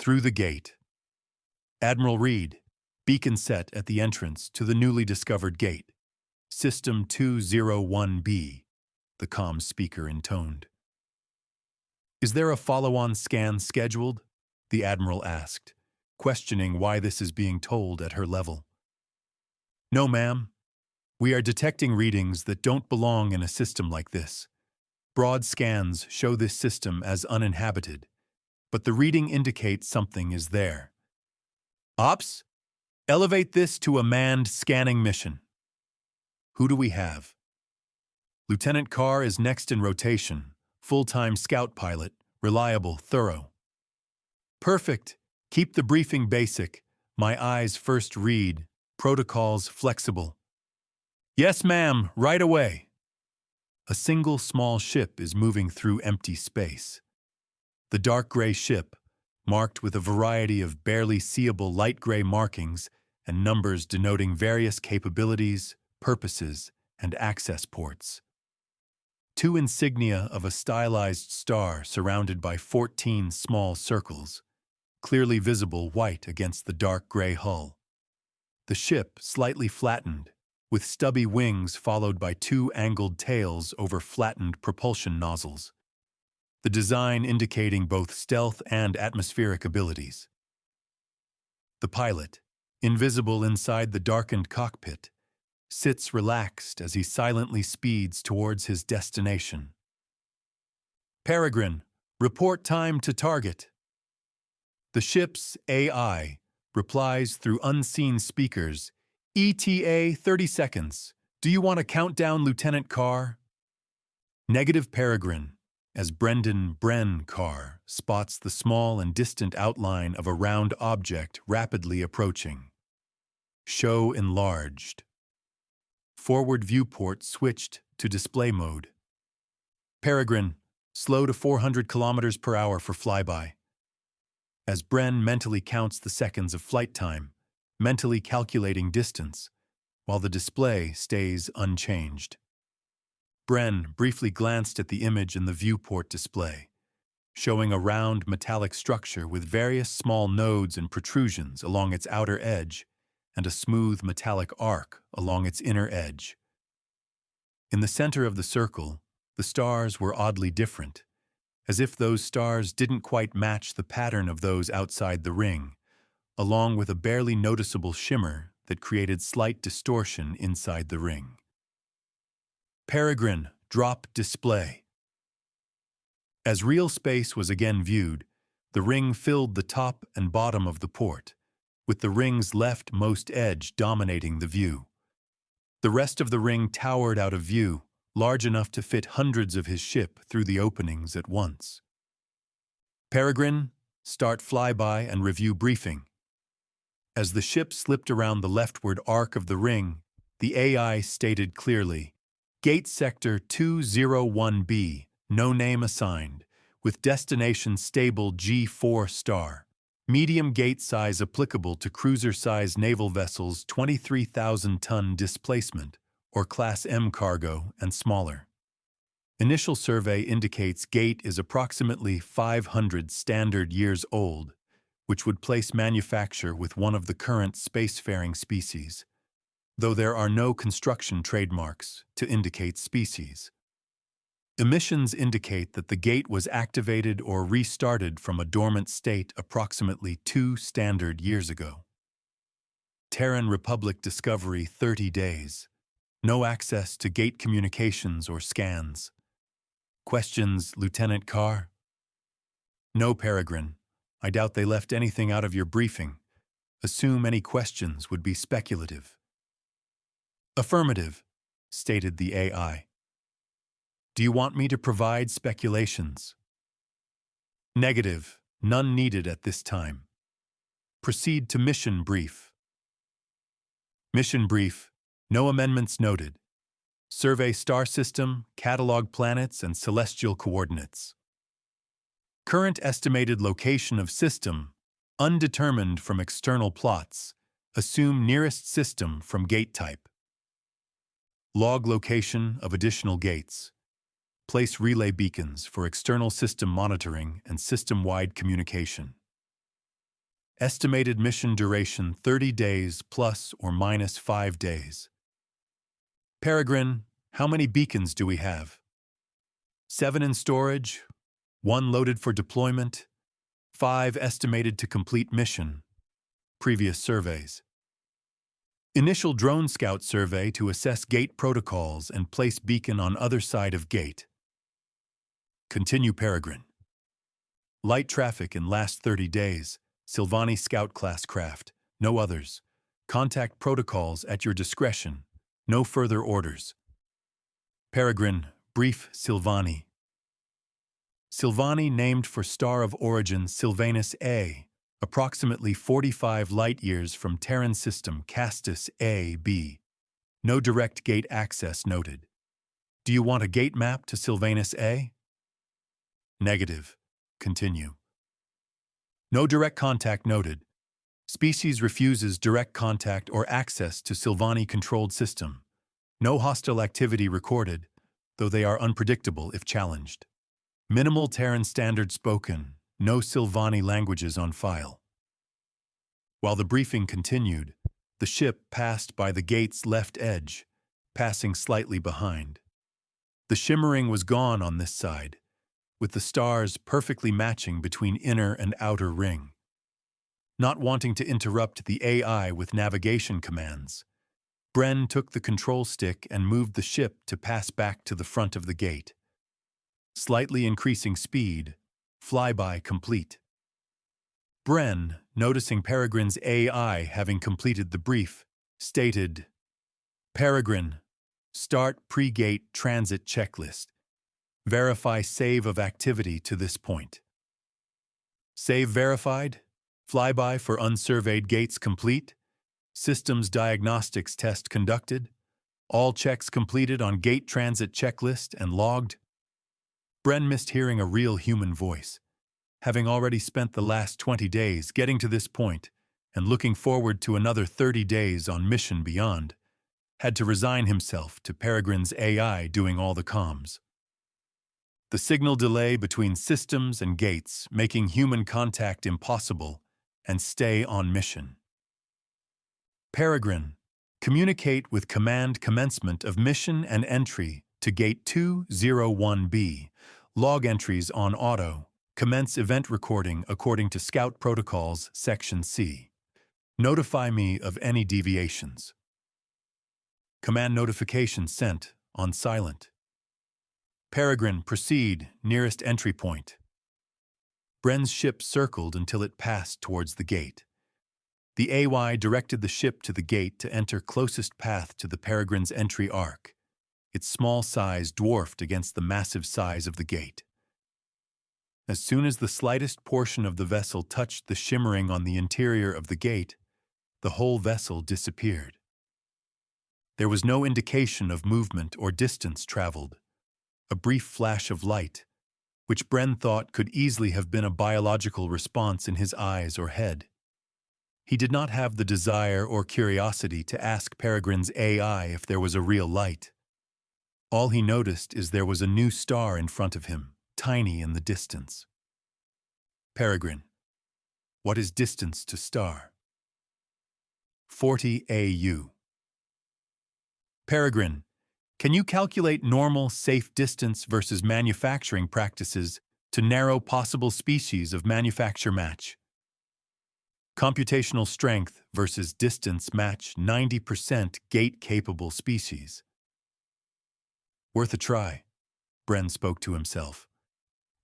Through the gate. Admiral Reed, beacon set at the entrance to the newly discovered gate. System 201B, the comms speaker intoned. Is there a follow-on scan scheduled? The Admiral asked, questioning why this is being told at her level. No, ma'am. We are detecting readings that don't belong in a system like this. Broad scans show this system as uninhabited, but the reading indicates something is there. Ops, elevate this to a manned scanning mission. Who do we have? Lieutenant Carr is next in rotation, full-time scout pilot, reliable, thorough. Perfect. Keep the briefing basic. My eyes first read. Protocols flexible. Yes, ma'am, right away. A single small ship is moving through empty space. The dark gray ship, marked with a variety of barely seeable light gray markings and numbers denoting various capabilities, purposes, and access ports. Two insignia of a stylized star surrounded by 14 small circles, clearly visible white against the dark gray hull. The ship slightly flattened, with stubby wings followed by two angled tails over flattened propulsion nozzles, the design indicating both stealth and atmospheric abilities. The pilot, invisible inside the darkened cockpit, sits relaxed as he silently speeds towards his destination. Peregrine, report time to target. The ship's AI replies through unseen speakers, ETA 30 seconds. Do you want a countdown, Lieutenant Carr? Negative, Peregrine, as Bren Carr spots the small and distant outline of a round object rapidly approaching. Show enlarged. Forward viewport switched to display mode. Peregrine, slow to 400 kilometers per hour for flyby. As Bren mentally counts the seconds of flight time, mentally calculating distance, while the display stays unchanged. Bren briefly glanced at the image in the viewport display, showing a round metallic structure with various small nodes and protrusions along its outer edge and a smooth metallic arc along its inner edge. In the center of the circle, the stars were oddly different, as if those stars didn't quite match the pattern of those outside the ring, along with a barely noticeable shimmer that created slight distortion inside the ring. Peregrine, drop display. As real space was again viewed, the ring filled the top and bottom of the port, with the ring's leftmost edge dominating the view. The rest of the ring towered out of view, large enough to fit hundreds of his ship through the openings at once. Peregrine, start flyby and review briefing. As the ship slipped around the leftward arc of the ring, the AI stated clearly, Gate Sector 201B, no name assigned, with destination stable G4 star. Medium gate size applicable to cruiser-size naval vessels 23,000-ton displacement, or Class M cargo and smaller. Initial survey indicates gate is approximately 500 standard years old, which would place manufacture with one of the current spacefaring species, though there are no construction trademarks to indicate species. Emissions indicate that the gate was activated or restarted from a dormant state approximately 2 standard years ago. Terran Republic discovery 30 days. No access to gate communications or scans. Questions, Lieutenant Carr? No, Peregrine. I doubt they left anything out of your briefing. Assume any questions would be speculative. Affirmative, stated the AI. Do you want me to provide speculations? Negative, none needed at this time. Proceed to mission brief. Mission brief, no amendments noted. Survey star system, catalog planets, and celestial coordinates. Current estimated location of system, undetermined from external plots. Assume nearest system from gate type. Log location of additional gates. Place relay beacons for external system monitoring and system-wide communication. Estimated mission duration 30 days plus or minus 5 days. Peregrine, how many beacons do we have? 7 in storage, 1 loaded for deployment, 5 estimated to complete mission. Previous surveys. Initial drone scout survey to assess gate protocols and place beacon on other side of gate. Continue Peregrine. Light traffic in last 30 days. Silvani Scout class craft. No others. Contact protocols at your discretion. No further orders. Peregrine, brief Silvani. Silvani named for star of origin Sylvanus A, approximately 45 light-years from Terran system Castus A-B. No direct gate access noted. Do you want a gate map to Sylvanus A? Negative. Continue. No direct contact noted. Species refuses direct contact or access to Silvani-controlled system. No hostile activity recorded, though they are unpredictable if challenged. Minimal Terran standard spoken. No Silvani languages on file. While the briefing continued, the ship passed by the gate's left edge, passing slightly behind. The shimmering was gone on this side, with the stars perfectly matching between inner and outer ring. Not wanting to interrupt the AI with navigation commands, Bren took the control stick and moved the ship to pass back to the front of the gate. Slightly increasing speed, flyby complete. Bren, noticing Peregrine's AI having completed the brief, stated, Peregrine, start pre-gate transit checklist. Verify save of activity to this point. Save verified. Flyby for unsurveyed gates complete. Systems diagnostics test conducted. All checks completed on gate transit checklist and logged. Bren missed hearing a real human voice. Having already spent the last 20 days getting to this point and looking forward to another 30 days on mission beyond, had to resign himself to Peregrine's AI doing all the comms. The signal delay between systems and gates making human contact impossible and stay on mission. Peregrine, communicate with command commencement of mission and entry to Gate 201B. Log entries on auto. Commence event recording according to Scout Protocols, Section C. Notify me of any deviations. Command notification sent on silent. Peregrine, proceed, nearest entry point. Bren's ship circled until it passed towards the gate. The AY directed the ship to the gate to enter closest path to the Peregrine's entry arc. Its small size dwarfed against the massive size of the gate. As soon as the slightest portion of the vessel touched the shimmering on the interior of the gate, the whole vessel disappeared. There was no indication of movement or distance traveled. A brief flash of light, which Bren thought could easily have been a biological response in his eyes or head. He did not have the desire or curiosity to ask Peregrine's AI if there was a real light. All he noticed is there was a new star in front of him, tiny in the distance. Peregrine, what is distance to star? 40 AU. Peregrine, can you calculate normal, safe distance versus manufacturing practices to narrow possible species of manufacture match? Computational strength versus distance match 90% gate-capable species. Worth a try, Bren spoke to himself.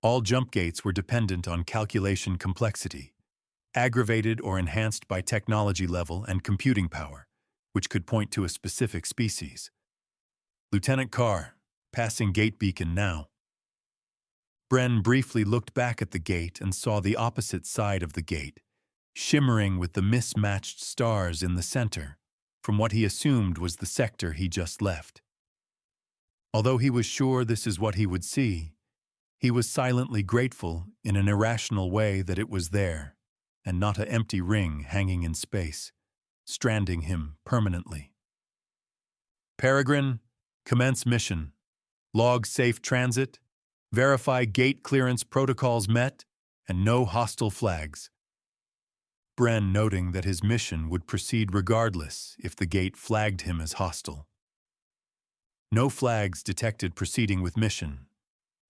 All jump gates were dependent on calculation complexity, aggravated or enhanced by technology level and computing power, which could point to a specific species. Lieutenant Carr, passing gate beacon now. Bren briefly looked back at the gate and saw the opposite side of the gate, shimmering with the mismatched stars in the center, from what he assumed was the sector he just left. Although he was sure this is what he would see, he was silently grateful in an irrational way that it was there, and not an empty ring hanging in space, stranding him permanently. Peregrine, commence mission. Log safe transit. Verify gate clearance protocols met, and no hostile flags. Bren noting that his mission would proceed regardless if the gate flagged him as hostile. No flags detected proceeding with mission.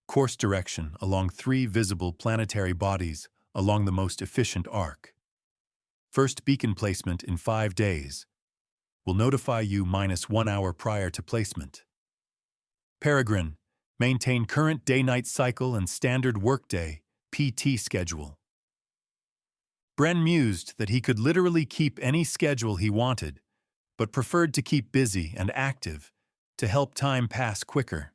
Course direction along 3 visible planetary bodies along the most efficient arc. First beacon placement in 5 days. Will notify you -1 hour prior to placement. Peregrine, maintain current day-night cycle and standard workday, PT schedule. Bren mused that he could literally keep any schedule he wanted, but preferred to keep busy and active to help time pass quicker.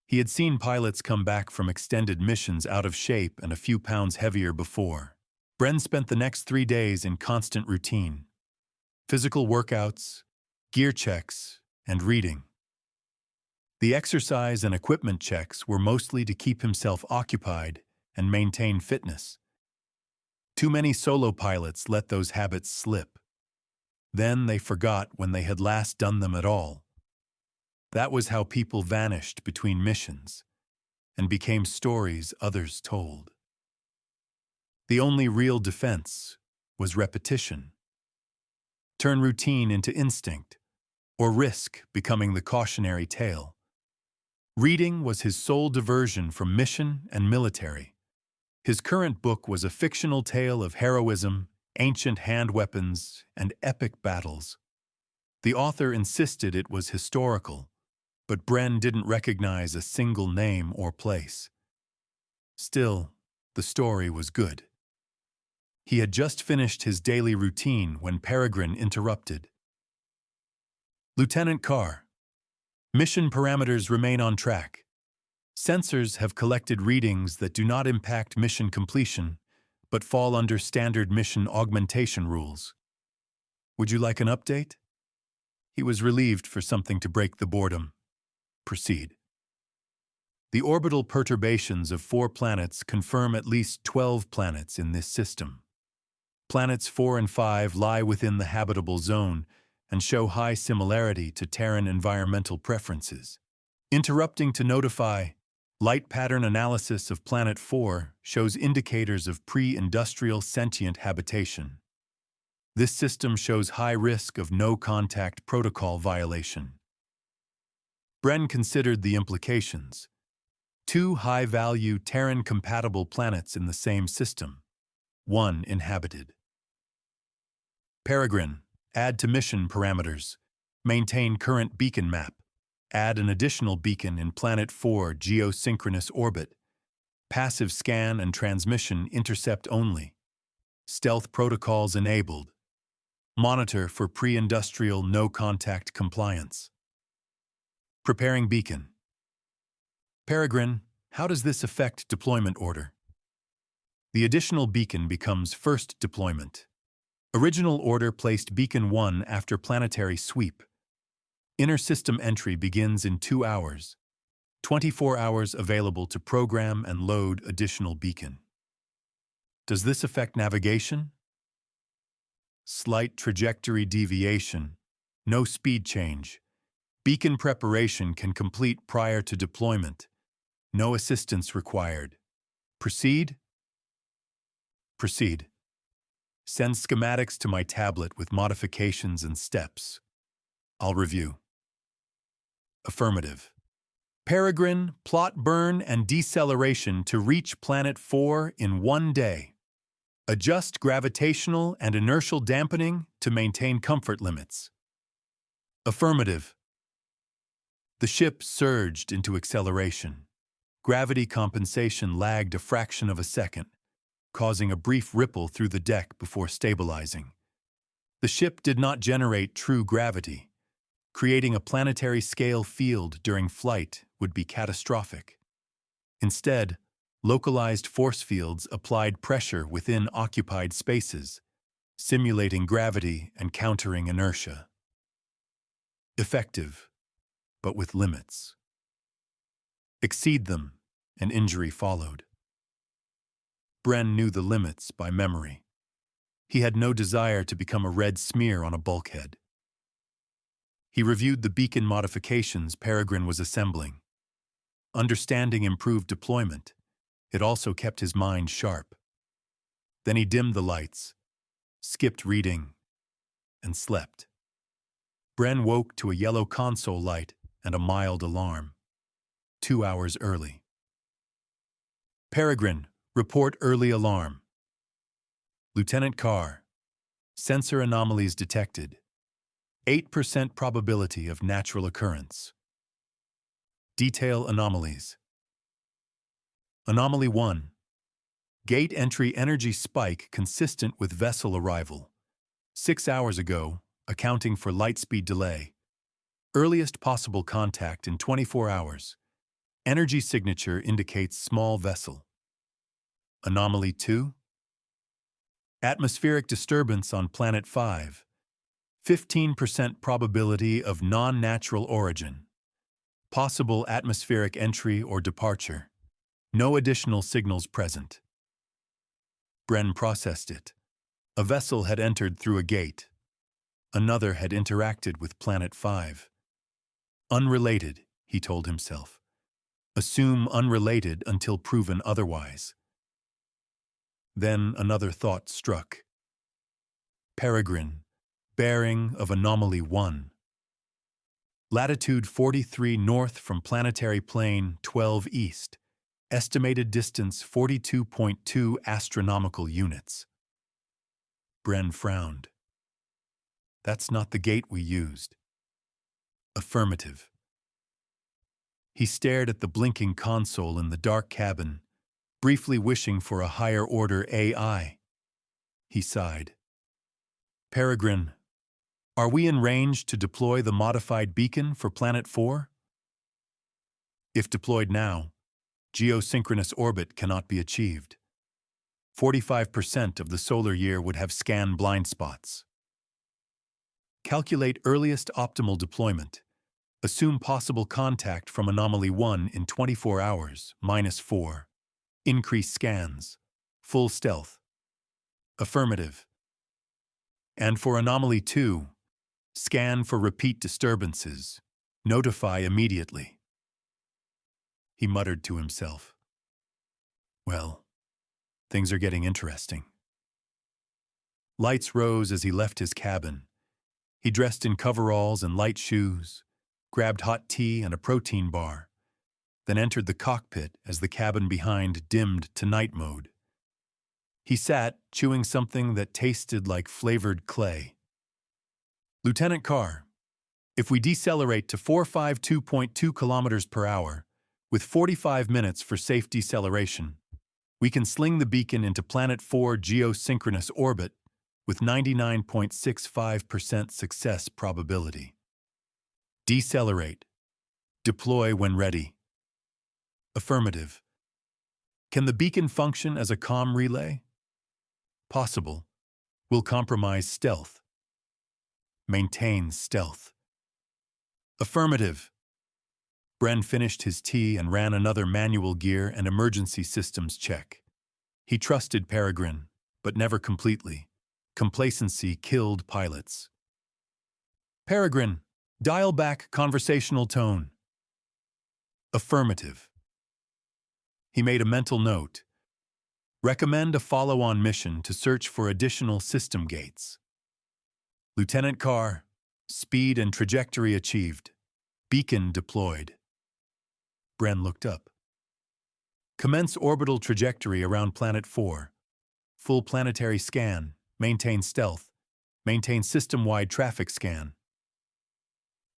He had seen pilots come back from extended missions out of shape and a few pounds heavier before. Bren spent the next 3 days in constant routine. Physical workouts, gear checks, and reading. The exercise and equipment checks were mostly to keep himself occupied and maintain fitness. Too many solo pilots let those habits slip. Then they forgot when they had last done them at all. That was how people vanished between missions and became stories others told. The only real defense was repetition. Turn routine into instinct, or risk becoming the cautionary tale. Reading was his sole diversion from mission and military. His current book was a fictional tale of heroism, ancient hand weapons, and epic battles. The author insisted it was historical, but Bren didn't recognize a single name or place. Still, the story was good. He had just finished his daily routine when Peregrine interrupted. Lieutenant Carr, mission parameters remain on track. Sensors have collected readings that do not impact mission completion, but fall under standard mission augmentation rules. Would you like an update? He was relieved for something to break the boredom. Proceed. The orbital perturbations of 4 planets confirm at least 12 planets in this system. Planets 4 and 5 lie within the habitable zone and show high similarity to Terran environmental preferences. Interrupting to notify, light pattern analysis of Planet 4 shows indicators of pre-industrial sentient habitation. This system shows high risk of no-contact protocol violation. Bren considered the implications. 2 high-value Terran-compatible planets in the same system. 1 inhabited. Peregrine, add to mission parameters. Maintain current beacon map. Add an additional beacon in Planet 4 geosynchronous orbit. Passive scan and transmission intercept only. Stealth protocols enabled. Monitor for pre-industrial no-contact compliance. Preparing beacon. Peregrine, how does this affect deployment order? The additional beacon becomes first deployment. Original order placed Beacon 1 after planetary sweep. Inner system entry begins in 2 hours. 24 hours available to program and load additional beacon. Does this affect navigation? Slight trajectory deviation. No speed change. Beacon preparation can complete prior to deployment. No assistance required. Proceed? Proceed. Send schematics to my tablet with modifications and steps. I'll review. Affirmative. Peregrine, plot burn and deceleration to reach Planet 4 in 1 day. Adjust gravitational and inertial dampening to maintain comfort limits. Affirmative. The ship surged into acceleration. Gravity compensation lagged a fraction of a second, causing a brief ripple through the deck before stabilizing. The ship did not generate true gravity. Creating a planetary-scale field during flight would be catastrophic. Instead, localized force fields applied pressure within occupied spaces, simulating gravity and countering inertia. Effective, but with limits. Exceed them, and injury followed. Bren knew the limits by memory. He had no desire to become a red smear on a bulkhead. He reviewed the beacon modifications Peregrine was assembling. Understanding improved deployment, it also kept his mind sharp. Then he dimmed the lights, skipped reading, and slept. Bren woke to a yellow console light and a mild alarm. 2 hours early. Peregrine, report early alarm. Lieutenant Carr, sensor anomalies detected. 8% probability of natural occurrence. Detail anomalies. Anomaly 1. Gate entry energy spike consistent with vessel arrival. 6 hours ago, accounting for light speed delay. Earliest possible contact in 24 hours. Energy signature indicates small vessel. Anomaly 2. Atmospheric disturbance on Planet 5. 15% probability of non-natural origin. Possible atmospheric entry or departure. No additional signals present. Bren processed it. A vessel had entered through a gate. Another had interacted with Planet 5. Unrelated, he told himself. Assume unrelated until proven otherwise. Then another thought struck. Peregrine, bearing of Anomaly 1. Latitude 43 north from planetary plane 12 east. Estimated distance 42.2 astronomical units. Bren frowned. That's not the gate we used. Affirmative. He stared at the blinking console in the dark cabin, briefly wishing for a higher-order AI. He sighed. Peregrine, are we in range to deploy the modified beacon for Planet 4? If deployed now, geosynchronous orbit cannot be achieved. 45% of the solar year would have scan blind spots. Calculate earliest optimal deployment. Assume possible contact from Anomaly 1 in 24 hours, -4. Increase scans. Full stealth. Affirmative. And for Anomaly 2, scan for repeat disturbances. Notify immediately. He muttered to himself. Well, things are getting interesting. Lights rose as he left his cabin. He dressed in coveralls and light shoes, grabbed hot tea and a protein bar, then entered the cockpit as the cabin behind dimmed to night mode. He sat, chewing something that tasted like flavored clay. Lieutenant Carr, if we decelerate to 452.2 kilometers per hour, with 45 minutes for safe deceleration, we can sling the beacon into Planet 4 geosynchronous orbit with 99.65% success probability. Decelerate. Deploy when ready. Affirmative. Can the beacon function as a comm relay? Possible. Will compromise stealth. Maintain stealth. Affirmative. Bren finished his tea and ran another manual gear and emergency systems check. He trusted Peregrine, but never completely. Complacency killed pilots. Peregrine, dial back conversational tone. Affirmative. He made a mental note. Recommend a follow-on mission to search for additional system gates. Lieutenant Carr, speed and trajectory achieved. Beacon deployed. Bren looked up. Commence orbital trajectory around Planet 4. Full planetary scan. Maintain stealth. Maintain system-wide traffic scan.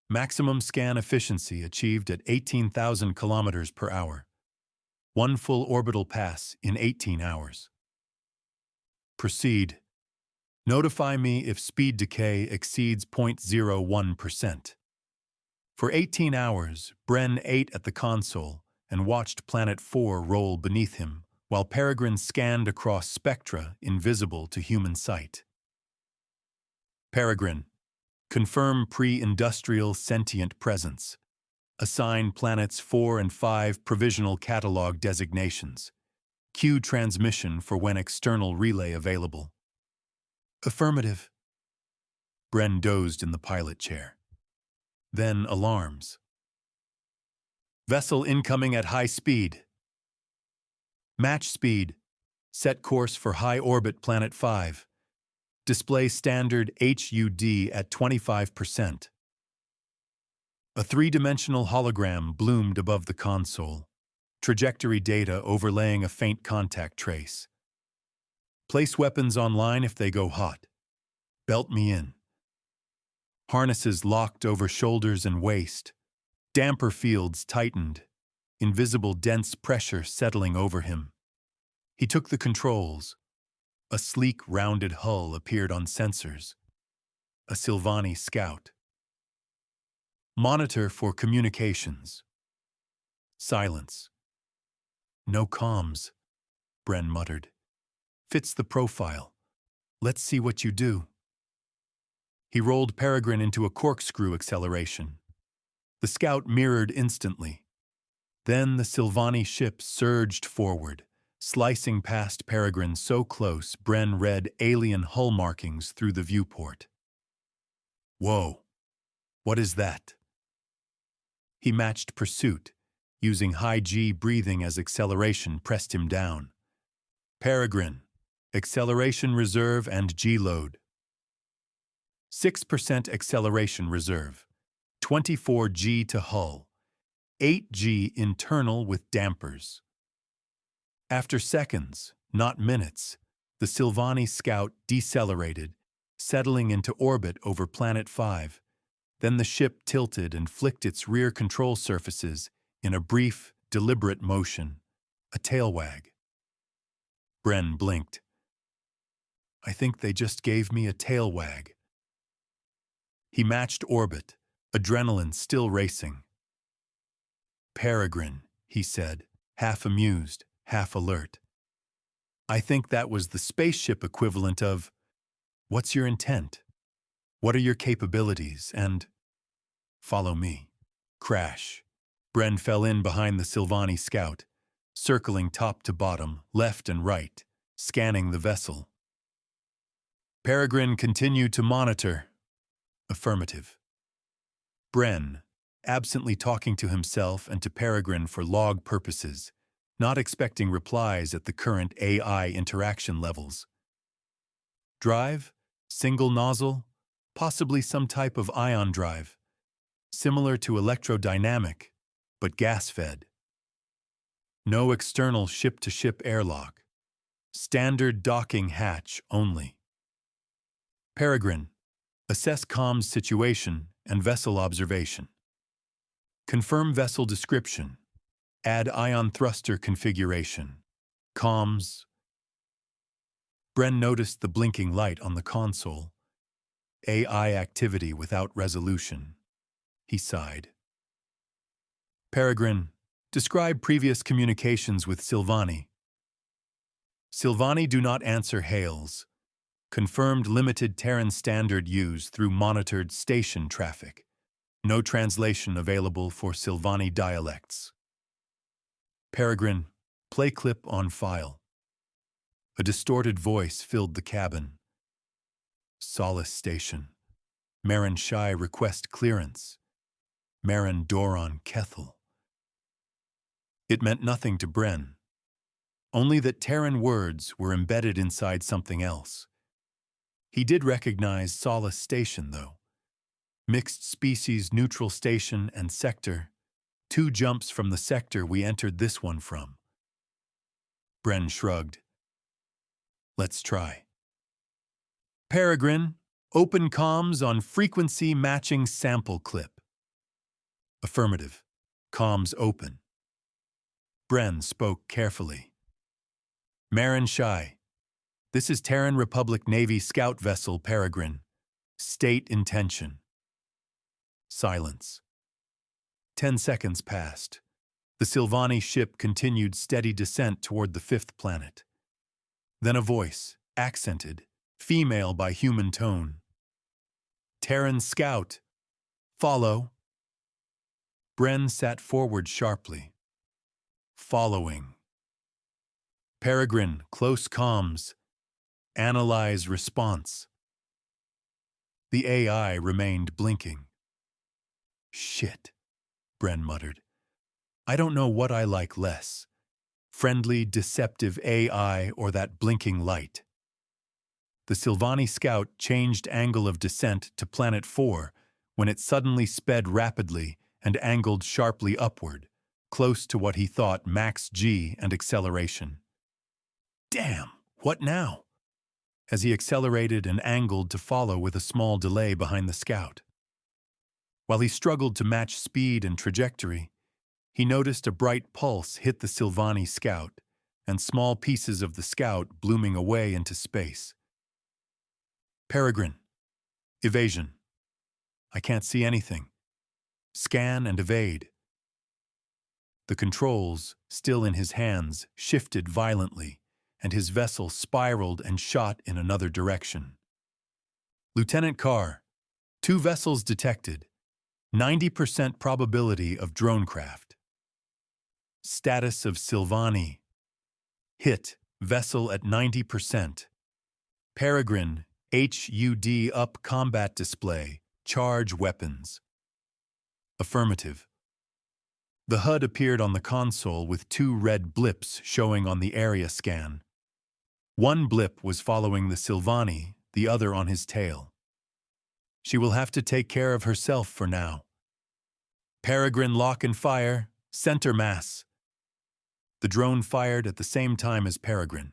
Maximum scan efficiency achieved at 18,000 kilometers per hour. 1 full orbital pass in 18 hours. Proceed. Notify me if speed decay exceeds 0.01%. For 18 hours, Bren ate at the console and watched Planet 4 roll beneath him, while Peregrine scanned across spectra invisible to human sight. Peregrine, confirm pre-industrial sentient presence. Assign planets 4 and 5 provisional catalog designations. Queue transmission for when external relay available. Affirmative. Bren dozed in the pilot chair. Then alarms. Vessel incoming at high speed. Match speed. Set course for high orbit Planet 5. Display standard HUD at 25%. A three-dimensional hologram bloomed above the console, trajectory data overlaying a faint contact trace. Place weapons online if they go hot. Belt me in. Harnesses locked over shoulders and waist. Damper fields tightened. Invisible dense pressure settling over him. He took the controls. A sleek, rounded hull appeared on sensors. A Silvani Scout. Monitor for communications. Silence. No comms, Bren muttered. Fits the profile. Let's see what you do. He rolled Peregrine into a corkscrew acceleration. The Scout mirrored instantly. Then the Silvani ship surged forward, slicing past Peregrine so close Bren read alien hull markings through the viewport. Whoa, what is that? He matched pursuit, using high G breathing as acceleration pressed him down. Peregrine, acceleration reserve and G-load. 6% acceleration reserve, 24 G to hull, 8 G internal with dampers. After seconds, not minutes, the Silvani Scout decelerated, settling into orbit over Planet 5. Then the ship tilted and flicked its rear control surfaces in a brief, deliberate motion, a tail wag. Bren blinked. I think they just gave me a tail wag. He matched orbit, adrenaline still racing. Peregrine, he said, half amused, half alert. I think that was the spaceship equivalent of, what's your intent? What are your capabilities? And follow me. Crash. Bren fell in behind the Silvani Scout, circling top to bottom, left and right, scanning the vessel. Peregrine continued to monitor. Affirmative. Bren, absently talking to himself and to Peregrine for log purposes, not expecting replies at the current AI interaction levels. Drive? Single nozzle? Possibly some type of ion drive. Similar to electrodynamic, but gas-fed. No external ship-to-ship airlock. Standard docking hatch only. Peregrine, assess comms situation and vessel observation. Confirm vessel description. Add ion thruster configuration. Comms. Bren noticed the blinking light on the console. AI activity without resolution. He sighed. Peregrine, describe previous communications with Silvani. Silvani do not answer hails. Confirmed limited Terran standard use through monitored station traffic. No translation available for Silvani dialects. Peregrine, play clip on file. A distorted voice filled the cabin. Solace Station. Marin Shai request clearance. Marin Doron Kethel. It meant nothing to Bren. Only that Terran words were embedded inside something else. He did recognize Solace Station, though. Mixed species neutral station and sector. 2 jumps from the sector we entered this one from. Bren shrugged. Let's try. Peregrine, open comms on frequency matching sample clip. Affirmative. Comms open. Bren spoke carefully. Marin Shai. This is Terran Republic Navy scout vessel Peregrine. State intention. Silence. 10 seconds passed. The Silvani ship continued steady descent toward the 5th planet. Then a voice, accented, female by human tone. Terran scout. Follow. Bren sat forward sharply. Following. Peregrine, close comms. Analyze response. The AI remained blinking. Shit, Bren muttered. I don't know what I like less. Friendly, deceptive AI or that blinking light. The Silvani Scout changed angle of descent to Planet 4 when it suddenly sped rapidly and angled sharply upward, close to what he thought max G and acceleration. Damn, what now? As he accelerated and angled to follow with a small delay behind the Scout. While he struggled to match speed and trajectory, he noticed a bright pulse hit the Silvani Scout, and small pieces of the Scout blooming away into space. Peregrine. Evasion. I can't see anything. Scan and evade. The controls, still in his hands, shifted violently, and his vessel spiraled and shot in another direction. Lieutenant Carr, 2 vessels detected. 90% probability of dronecraft. Status of Silvani. Hit, vessel at 90%. Peregrine, HUD up combat display, charge weapons. Affirmative. The HUD appeared on the console with 2 red blips showing on the area scan. One blip was following the Silvani, the other on his tail. She will have to take care of herself for now. Peregrine lock and fire, center mass. The drone fired at the same time as Peregrine.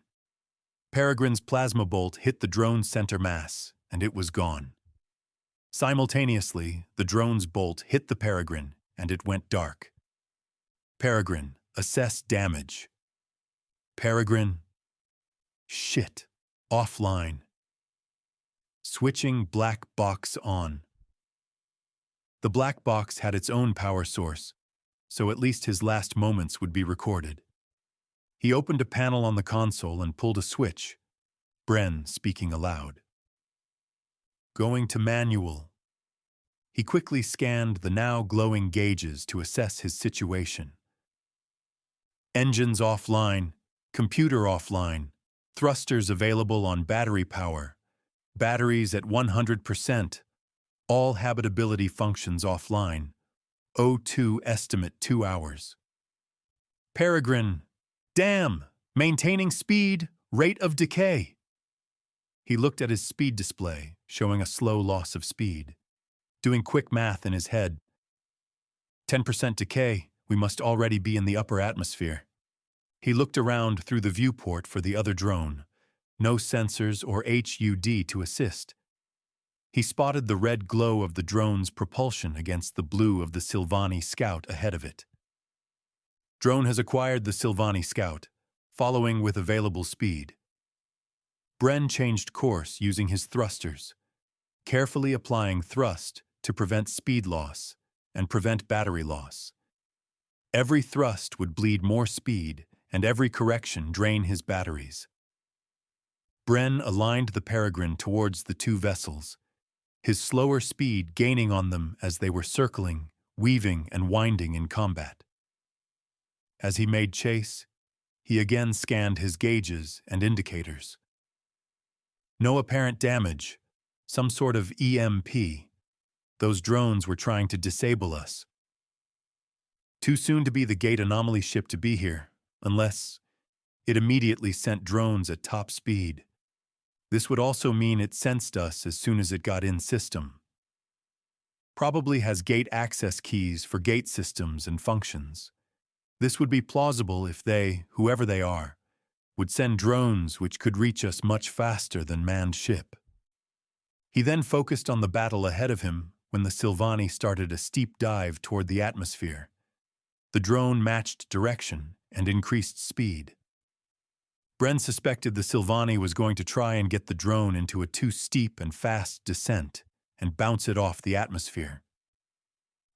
Peregrine's plasma bolt hit the drone's center mass, and it was gone. Simultaneously, the drone's bolt hit the Peregrine, and it went dark. Peregrine, assess damage. Peregrine, shit, offline. Switching black box on. The black box had its own power source, so at least his last moments would be recorded. He opened a panel on the console and pulled a switch, Bren speaking aloud. Going to manual. He quickly scanned the now glowing gauges to assess his situation. Engines offline, computer offline, thrusters available on battery power, batteries at 100%, all habitability functions offline, O2 estimate 2 hours. Peregrine, damn, maintaining speed, rate of decay. He looked at his speed display, showing a slow loss of speed. Doing quick math in his head. 10% decay, we must already be in the upper atmosphere. He looked around through the viewport for the other drone. No sensors or HUD to assist. He spotted the red glow of the drone's propulsion against the blue of the Silvani Scout ahead of it. Drone has acquired the Silvani Scout, following with available speed. Bren changed course using his thrusters, carefully applying thrust to prevent speed loss and prevent battery loss. Every thrust would bleed more speed, and every correction drain his batteries. Bren aligned the Peregrine towards the 2 vessels, his slower speed gaining on them as they were circling, weaving, and winding in combat. As he made chase, he again scanned his gauges and indicators. No apparent damage, some sort of EMP. Those drones were trying to disable us. Too soon to be the gate anomaly ship to be here, unless it immediately sent drones at top speed. This would also mean it sensed us as soon as it got in system. Probably has gate access keys for gate systems and functions. This would be plausible if they, whoever they are, would send drones which could reach us much faster than manned ship. He then focused on the battle ahead of him when the Silvani started a steep dive toward the atmosphere. The drone matched direction and increased speed. Bren suspected the Silvani was going to try and get the drone into a too steep and fast descent and bounce it off the atmosphere.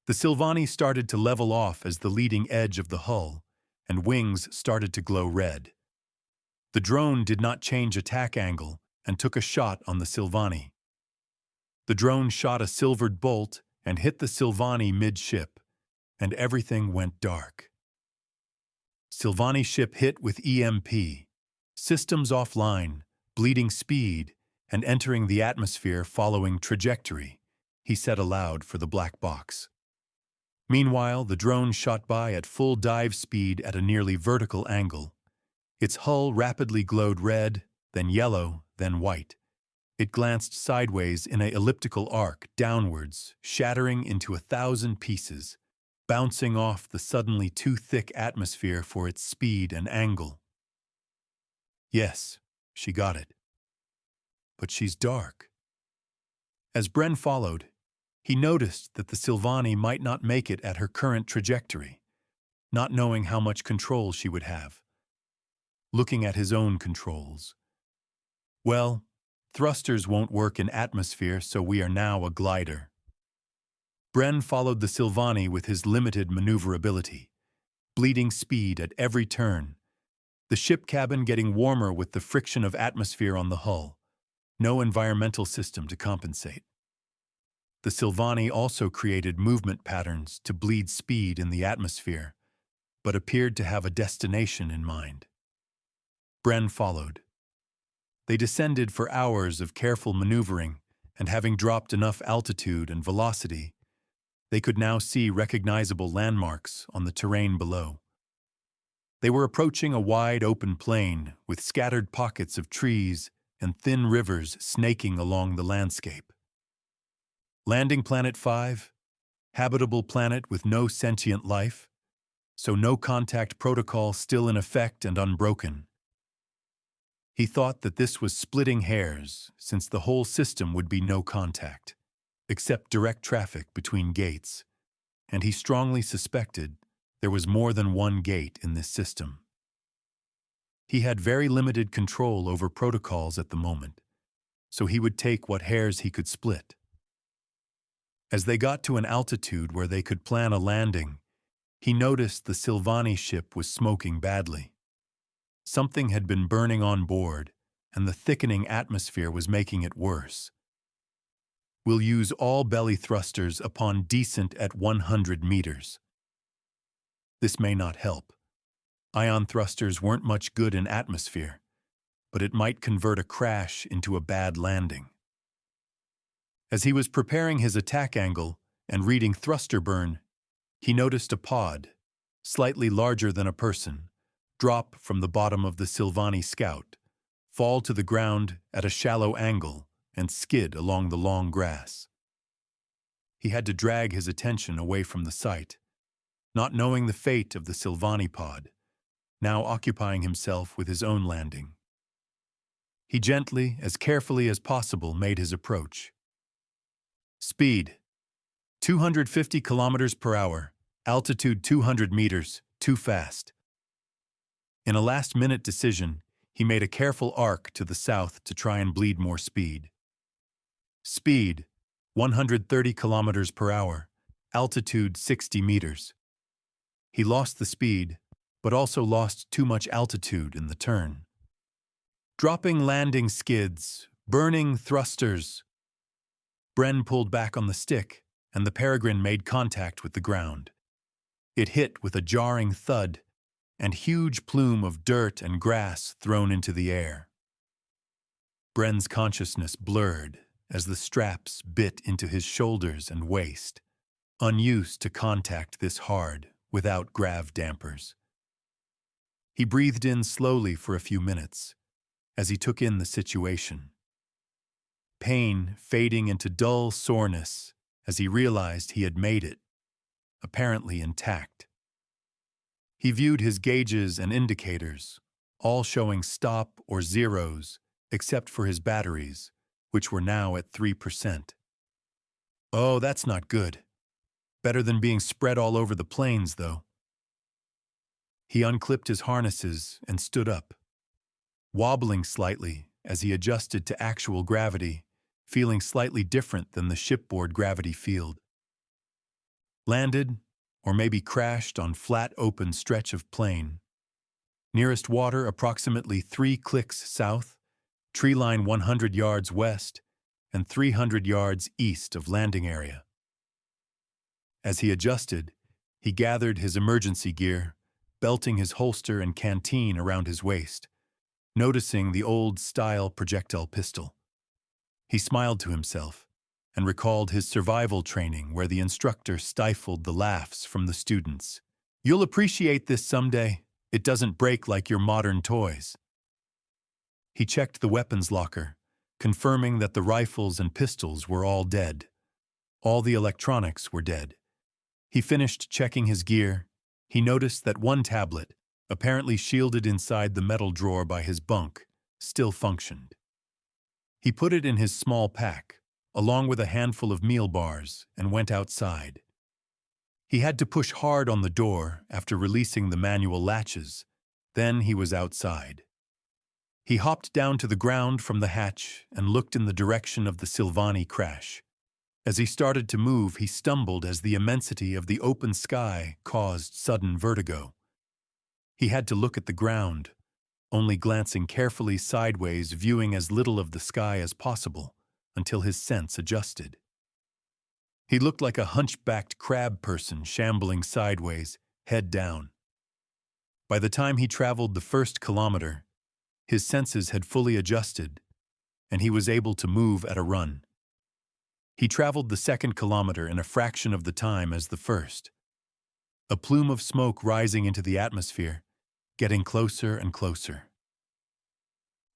The Silvani started to level off as the leading edge of the hull, and wings started to glow red. The drone did not change attack angle and took a shot on the Silvani. The drone shot a silvered bolt and hit the Silvani midship, and everything went dark. Silvani ship hit with EMP, systems offline, bleeding speed, and entering the atmosphere following trajectory, he said aloud for the black box. Meanwhile, the drone shot by at full dive speed at a nearly vertical angle. Its hull rapidly glowed red, then yellow, then white. It glanced sideways in a elliptical arc downwards, shattering into 1,000 pieces, bouncing off the suddenly too thick atmosphere for its speed and angle. Yes, she got it. But she's dark. As Bren followed, he noticed that the Silvani might not make it at her current trajectory, not knowing how much control she would have. Looking at his own controls. Well, thrusters won't work in atmosphere, so we are now a glider. Bren followed the Silvani with his limited maneuverability, bleeding speed at every turn, the ship cabin getting warmer with the friction of atmosphere on the hull, no environmental system to compensate. The Silvani also created movement patterns to bleed speed in the atmosphere, but appeared to have a destination in mind. Bren followed. They descended for hours of careful maneuvering, and having dropped enough altitude and velocity, they could now see recognizable landmarks on the terrain below. They were approaching a wide open plain with scattered pockets of trees and thin rivers snaking along the landscape. Landing Planet 5, habitable planet with no sentient life, so no contact protocol still in effect and unbroken. He thought that this was splitting hairs, since the whole system would be no contact, except direct traffic between gates, and he strongly suspected there was more than one gate in this system. He had very limited control over protocols at the moment, so he would take what hairs he could split. As they got to an altitude where they could plan a landing, he noticed the Silvani ship was smoking badly. Something had been burning on board, and the thickening atmosphere was making it worse. We'll use all belly thrusters upon descent at 100 meters. This may not help. Ion thrusters weren't much good in atmosphere, but it might convert a crash into a bad landing. As he was preparing his attack angle and reading thruster burn, he noticed a pod, slightly larger than a person, drop from the bottom of the Silvani Scout, fall to the ground at a shallow angle, and skid along the long grass. He had to drag his attention away from the sight, not knowing the fate of the Silvani pod, now occupying himself with his own landing. He gently, as carefully as possible, made his approach. Speed, 250 kilometers per hour, altitude 200 meters, too fast. In a last-minute decision, he made a careful arc to the south to try and bleed more speed. Speed, 130 kilometers per hour, altitude 60 meters. He lost the speed, but also lost too much altitude in the turn. Dropping landing skids, burning thrusters. Bren pulled back on the stick, and the Peregrine made contact with the ground. It hit with a jarring thud, and huge plume of dirt and grass thrown into the air. Bren's consciousness blurred as the straps bit into his shoulders and waist, unused to contact this hard without grav dampers. He breathed in slowly for a few minutes as he took in the situation. Pain fading into dull soreness as he realized he had made it, apparently intact. He viewed his gauges and indicators, all showing stop or zeros, except for his batteries, which were now at 3%. Oh, that's not good. Better than being spread all over the plains, though. He unclipped his harnesses and stood up, wobbling slightly as he adjusted to actual gravity, feeling slightly different than the shipboard gravity field. Landed, or maybe crashed on flat open stretch of plain. Nearest water approximately 3 clicks south, tree line 100 yards west, and 300 yards east of landing area. As he adjusted, he gathered his emergency gear, belting his holster and canteen around his waist, noticing the old-style projectile pistol. He smiled to himself and recalled his survival training where the instructor stifled the laughs from the students. "You'll appreciate this someday. It doesn't break like your modern toys." He checked the weapons locker, confirming that the rifles and pistols were all dead. All the electronics were dead. He finished checking his gear. He noticed that one tablet, apparently shielded inside the metal drawer by his bunk, still functioned. He put it in his small pack, along with a handful of meal bars, and went outside. He had to push hard on the door after releasing the manual latches. Then he was outside. He hopped down to the ground from the hatch and looked in the direction of the Silvani crash. As he started to move, he stumbled as the immensity of the open sky caused sudden vertigo. He had to look at the ground, only glancing carefully sideways, viewing as little of the sky as possible, until his sense adjusted. He looked like a hunchbacked crab person shambling sideways, head down. By the time he traveled the first kilometer, his senses had fully adjusted, and he was able to move at a run. He traveled the second kilometer in a fraction of the time as the first. A plume of smoke rising into the atmosphere, getting closer and closer.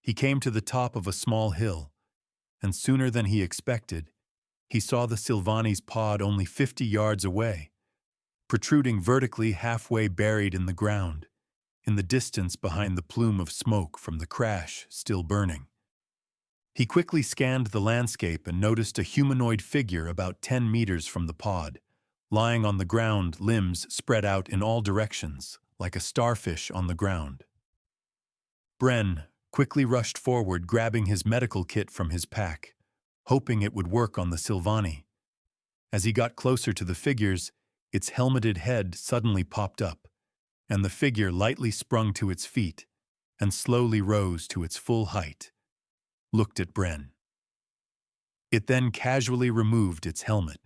He came to the top of a small hill, and sooner than he expected, he saw the Silvani's pod only 50 yards away, protruding vertically halfway buried in the ground, in the distance behind the plume of smoke from the crash still burning. He quickly scanned the landscape and noticed a humanoid figure about 10 meters from the pod, lying on the ground, limbs spread out in all directions, like a starfish on the ground. Bren quickly rushed forward, grabbing his medical kit from his pack, hoping it would work on the Silvani. As he got closer to the figures, its helmeted head suddenly popped up, and the figure lightly sprung to its feet and slowly rose to its full height, looked at Bren. It then casually removed its helmet.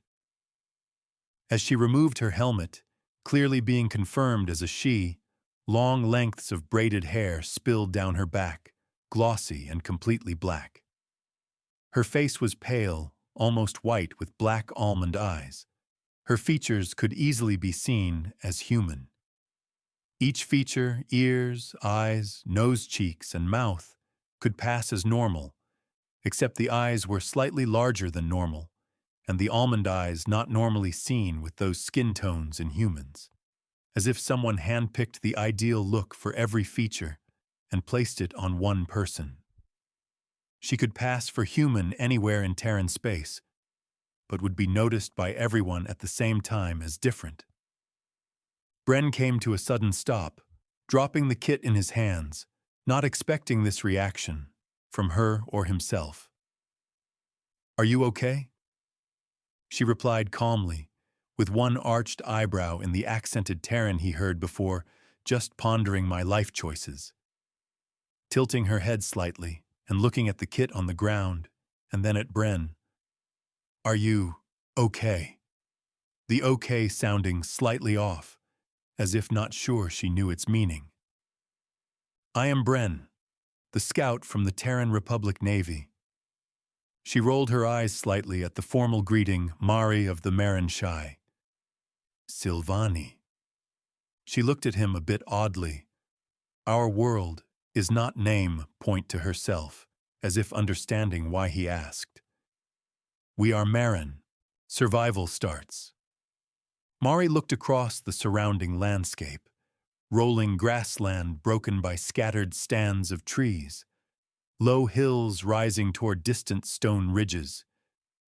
As she removed her helmet, clearly being confirmed as a she, long lengths of braided hair spilled down her back, glossy and completely black. Her face was pale, almost white, with black almond eyes. Her features could easily be seen as human. Each feature, ears, eyes, nose, cheeks, and mouth, could pass as normal, except the eyes were slightly larger than normal, and the almond eyes not normally seen with those skin tones in humans, as if someone handpicked the ideal look for every feature and placed it on one person. She could pass for human anywhere in Terran space, but would be noticed by everyone at the same time as different. Bren came to a sudden stop, dropping the kit in his hands, not expecting this reaction from her or himself. "Are you okay?" She replied calmly, with one arched eyebrow in the accented Terran he heard before, "Just pondering my life choices." Tilting her head slightly and looking at the kit on the ground, and then at Bren. "Are you okay?" The okay sounding slightly off, as if not sure she knew its meaning. "I am Bren, the scout from the Terran Republic Navy." She rolled her eyes slightly at the formal greeting, Mari of the Marin Shai. "Silvani." She looked at him a bit oddly. "Our world is not name," point to herself, as if understanding why he asked. "We are Marin. Survival starts." Mari looked across the surrounding landscape, rolling grassland broken by scattered stands of trees, low hills rising toward distant stone ridges,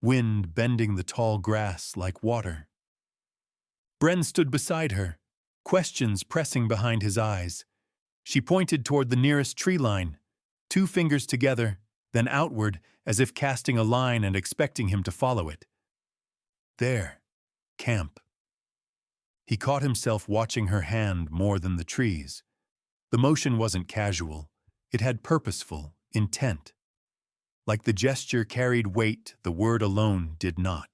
wind bending the tall grass like water. Bren stood beside her, questions pressing behind his eyes. She pointed toward the nearest tree line, 2 fingers together, then outward as if casting a line and expecting him to follow it. "There, camp." He caught himself watching her hand more than the trees. The motion wasn't casual. It had purposeful intent. Like the gesture carried weight, the word alone did not.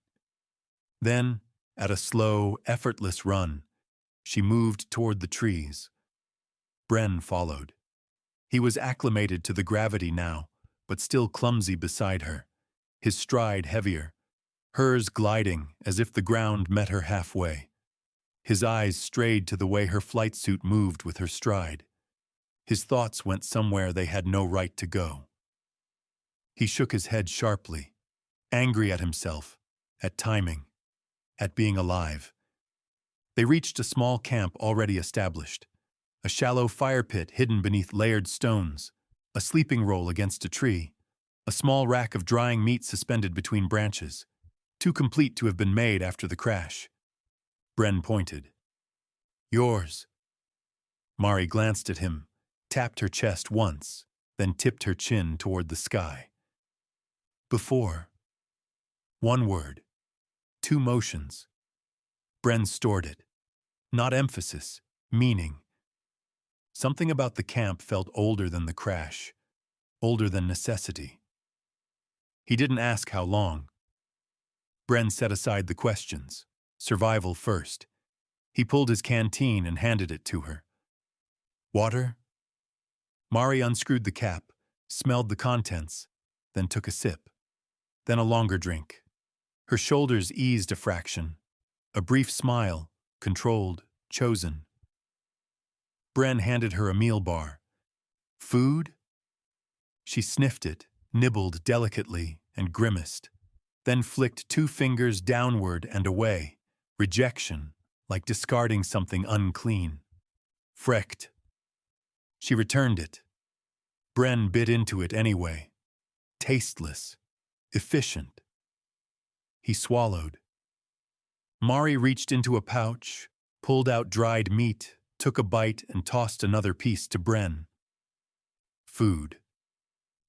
Then, at a slow, effortless run, she moved toward the trees. Bren followed. He was acclimated to the gravity now, but still clumsy beside her, his stride heavier, hers gliding as if the ground met her halfway. His eyes strayed to the way her flight suit moved with her stride. His thoughts went somewhere they had no right to go. He shook his head sharply, angry at himself, at timing, at being alive. They reached a small camp already established, a shallow fire pit hidden beneath layered stones, a sleeping roll against a tree, a small rack of drying meat suspended between branches, too complete to have been made after the crash. Bren pointed. Yours. Mari glanced at him, tapped her chest once, then tipped her chin toward the sky. Before. One word. Two motions. Bren stored it. Not emphasis, meaning. Something about the camp felt older than the crash, older than necessity. He didn't ask how long. Bren set aside the questions. Survival first. He pulled his canteen and handed it to her. Water? Mari unscrewed the cap, smelled the contents, then took a sip. Then a longer drink. Her shoulders eased a fraction. A brief smile, controlled, chosen. Bren handed her a meal bar. Food? She sniffed it, nibbled delicately, and grimaced, then flicked two fingers downward and away. Rejection, like discarding something unclean. Frecht. She returned it. Bren bit into it anyway. Tasteless. Efficient. He swallowed. Mari reached into a pouch, pulled out dried meat, took a bite and tossed another piece to Bren. Food.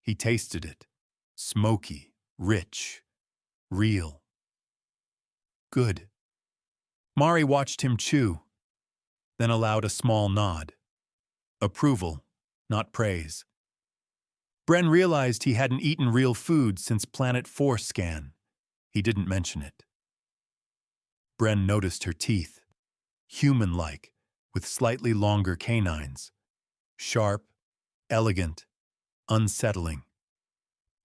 He tasted it. Smoky, rich, real. Good. Mari watched him chew, then allowed a small nod. Approval, not praise. Bren realized he hadn't eaten real food since Planet 4 scan. He didn't mention it. Bren noticed her teeth, human-like, with slightly longer canines. Sharp, elegant, unsettling.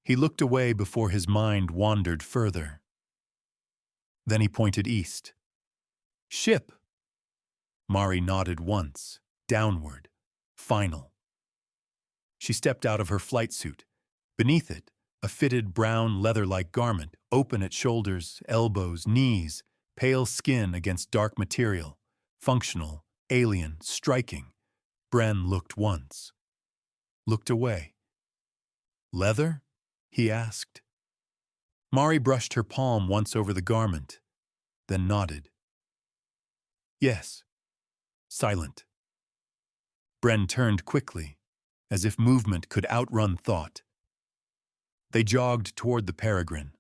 He looked away before his mind wandered further. Then he pointed east. Ship! Mari nodded once, downward, final. She stepped out of her flight suit. Beneath it, a fitted brown leather-like garment, open at shoulders, elbows, knees, pale skin against dark material, functional, alien, striking. Bren looked once. Looked away. Leather? He asked. Mari brushed her palm once over the garment, then nodded. Yes. Silent. Bren turned quickly, as if movement could outrun thought. They jogged toward the peregrine.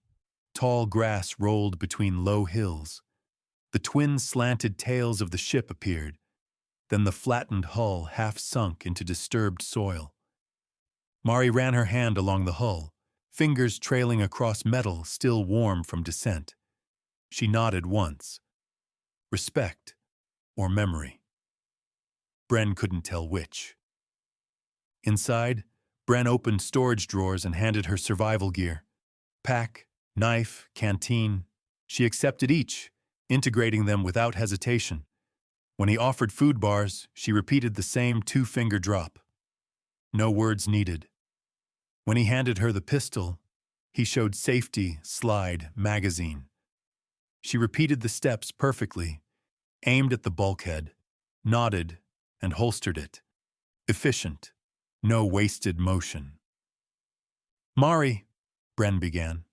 Tall grass rolled between low hills. The twin slanted tails of the ship appeared, then the flattened hull half sunk into disturbed soil. Mari ran her hand along the hull, fingers trailing across metal still warm from descent. She nodded once. Respect or memory. Bren couldn't tell which. Inside, Bren opened storage drawers and handed her survival gear. Pack, knife, canteen. She accepted each, integrating them without hesitation. When he offered food bars, she repeated the same two-finger drop. No words needed. When he handed her the pistol, he showed safety, slide, magazine. She repeated the steps perfectly, aimed at the bulkhead, nodded, and holstered it. Efficient. No wasted motion. Mari, Bren began.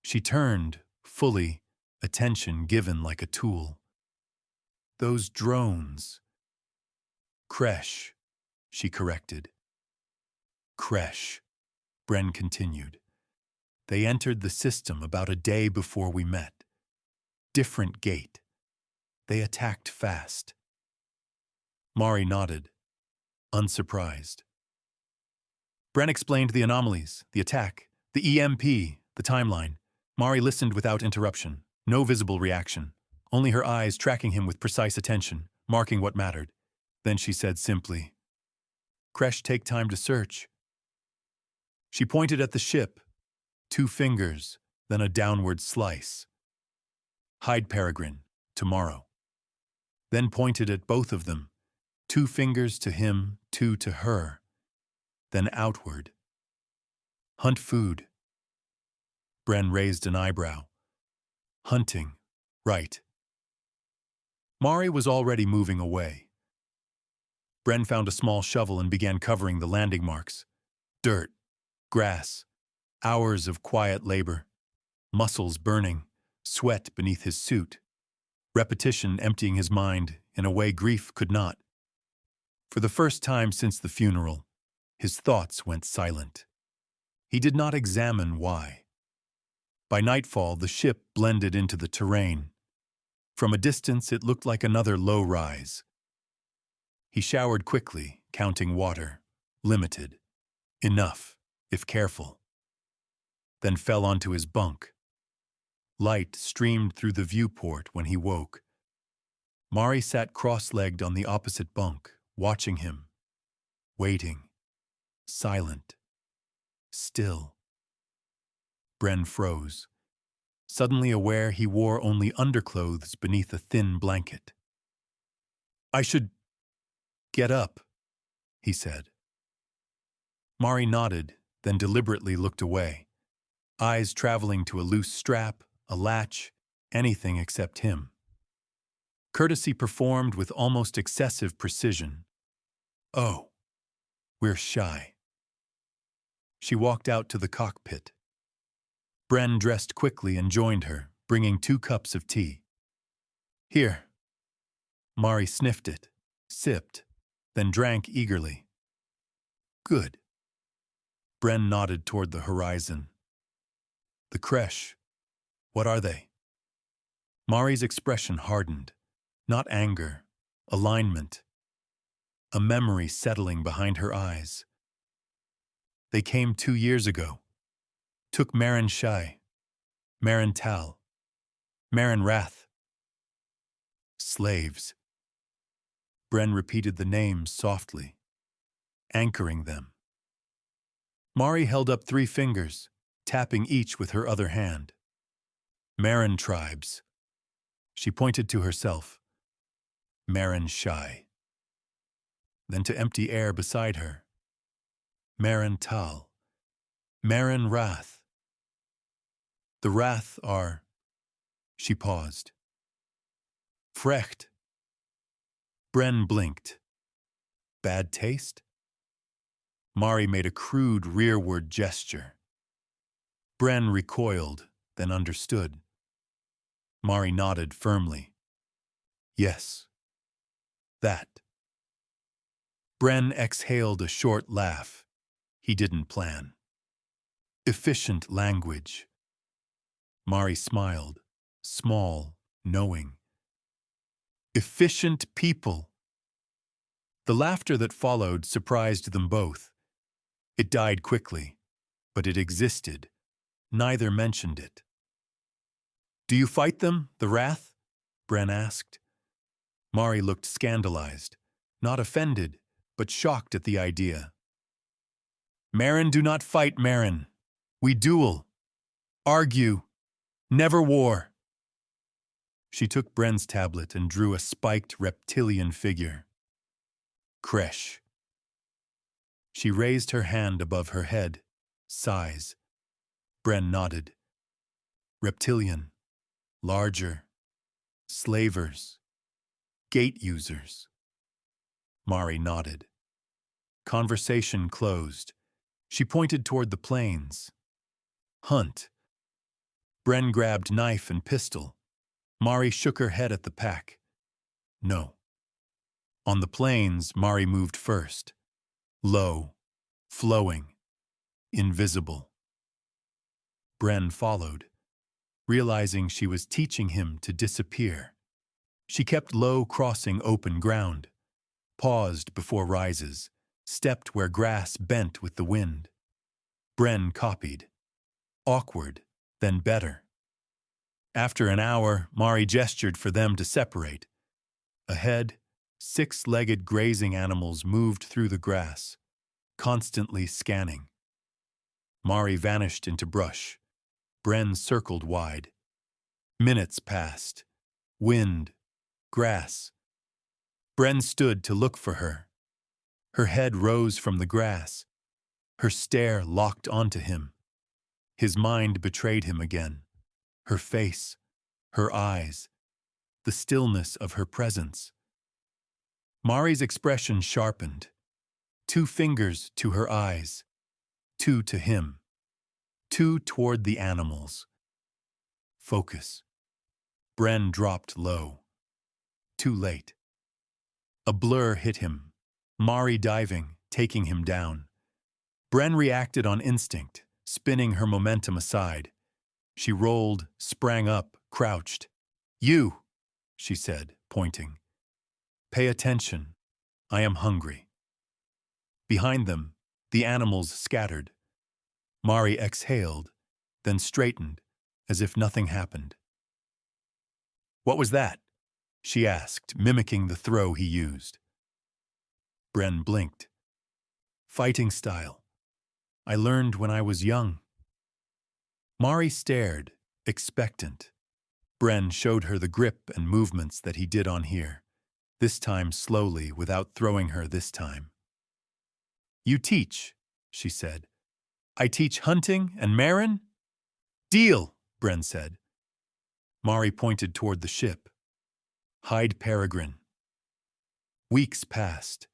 She turned, fully, attention given like a tool. Those drones. Kresh, she corrected. Kresh, Bren continued. They entered the system about a day before we met. Different gate. They attacked fast. Mari nodded, unsurprised. Bren explained the anomalies, the attack, the EMP, the timeline. Mari listened without interruption. No visible reaction. Only her eyes tracking him with precise attention, marking what mattered. Then she said simply, Kresh, take time to search. She pointed at the ship, two fingers, then a downward slice. Hide peregrine, tomorrow. Then pointed at both of them, two fingers to him, two to her. Then outward. Hunt food, Bren raised an eyebrow. Hunting, right. Mari was already moving away. Bren found a small shovel and began covering the landing marks. Dirt, grass, hours of quiet labor, muscles burning, sweat beneath his suit, repetition emptying his mind in a way grief could not. For the first time since the funeral, his thoughts went silent. He did not examine why. By nightfall, the ship blended into the terrain. From a distance, it looked like another low rise. He showered quickly, counting water. Limited. Enough, if careful. Then fell onto his bunk. Light streamed through the viewport when he woke. Mari sat cross-legged on the opposite bunk, watching him. Waiting. Silent. Still. Bren froze. Suddenly aware he wore only underclothes beneath a thin blanket. "I should get up," he said. Mari nodded, then deliberately looked away, eyes traveling to a loose strap, a latch, anything except him. Courtesy performed with almost excessive precision. "Oh, we're shy." She walked out to the cockpit. Bren dressed quickly and joined her, bringing 2 cups of tea. "Here." Mari sniffed it, sipped, then drank eagerly. "Good." Bren nodded toward the horizon. "The Kresh, what are they?" Mari's expression hardened. Not anger, alignment. A memory settling behind her eyes. "They came 2 years ago. Took Marin Shai, Marin Tal, Marin Wrath." "Slaves." Bren repeated the names softly, anchoring them. Mari held up 3 fingers, tapping each with her other hand. "Marin tribes." She pointed to herself. "Marin Shai." Then to empty air beside her. "Marin Tal, Marin Wrath. The Wrath are..." She paused. "Frecht." Bren blinked. Bad taste? Mari made a crude rearward gesture. Bren recoiled, then understood. Mari nodded firmly. "Yes. That." Bren exhaled a short laugh. He didn't plan. "Efficient language." Mari smiled, small, knowing. "Efficient people." The laughter that followed surprised them both. It died quickly, but it existed. Neither mentioned it. "Do you fight them, the Wrath?" Bren asked. Mari looked scandalized, not offended, but shocked at the idea. "Marin do not fight Marin. We duel. Argue. Never war." She took Bren's tablet and drew a spiked reptilian figure. "Kresh." She raised her hand above her head. Size. Bren nodded. "Reptilian. Larger. Slavers. Gate users." Mari nodded. Conversation closed. She pointed toward the plains. "Hunt." Bren grabbed knife and pistol. Mari shook her head at the pack. "No." On the plains, Mari moved first. Low, flowing, invisible. Bren followed, realizing she was teaching him to disappear. She kept low, crossing open ground, paused before rises, stepped where grass bent with the wind. Bren copied. Awkward, then better. After an hour, Mari gestured for them to separate. Ahead, 6-legged grazing animals moved through the grass, constantly scanning. Mari vanished into brush. Bren circled wide. Minutes passed. Wind. Grass. Bren stood to look for her. Her head rose from the grass. Her stare locked onto him. His mind betrayed him again. Her face, her eyes, the stillness of her presence. Mari's expression sharpened. 2 fingers to her eyes, 2 to him, 2 toward the animals. Focus. Bren dropped low. Too late. A blur hit him. Mari diving, taking him down. Bren reacted on instinct, spinning her momentum aside. She rolled, sprang up, crouched. "You," she said, pointing. "Pay attention. I am hungry." Behind them, the animals scattered. Mari exhaled, then straightened, as if nothing happened. "What was that?" she asked, mimicking the throw he used. Bren blinked. "Fighting style. I learned when I was young." Mari stared, expectant. Bren showed her the grip and movements that he did on here, this time slowly, without throwing her this time. "You teach," she said. "I teach hunting and Marin?" "Deal," Bren said. Mari pointed toward the ship. "Hide Peregrine." Weeks passed.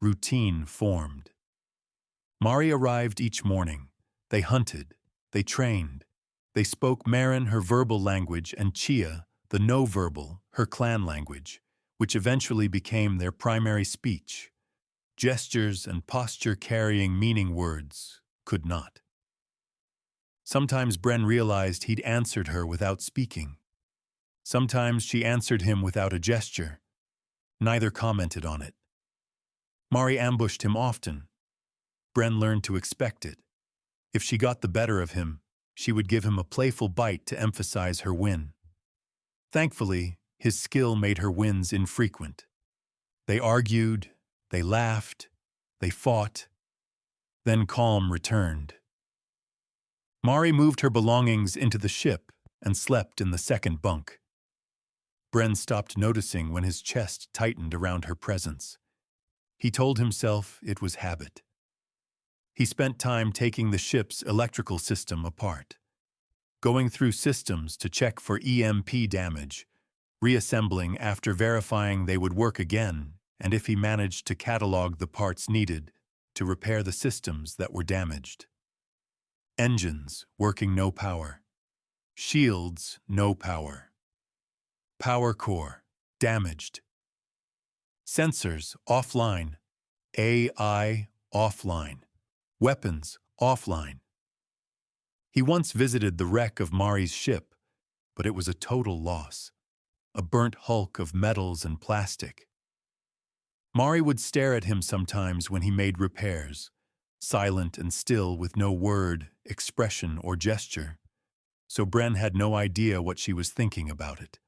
Routine formed. Mari arrived each morning. They hunted. They trained. They spoke Marin, her verbal language, and Chia, the no-verbal, her clan language, which eventually became their primary speech. Gestures and posture carrying meaning words could not. Sometimes Bren realized he'd answered her without speaking. Sometimes she answered him without a gesture. Neither commented on it. Mari ambushed him often. Bren learned to expect it. If she got the better of him, she would give him a playful bite to emphasize her win. Thankfully, his skill made her wins infrequent. They argued, they laughed, they fought. Then calm returned. Mari moved her belongings into the ship and slept in the second bunk. Bren stopped noticing when his chest tightened around her presence. He told himself it was habit. He spent time taking the ship's electrical system apart, going through systems to check for EMP damage, reassembling after verifying they would work again, and if he managed to catalog the parts needed to repair the systems that were damaged. Engines working no power. Shields no power. Power core damaged. Sensors offline. AI offline. Weapons offline. He once visited the wreck of Mari's ship, but it was a total loss. A burnt hulk of metals and plastic. Mari would stare at him sometimes when he made repairs, silent and still with no word, expression, or gesture, so Bren had no idea what she was thinking about it.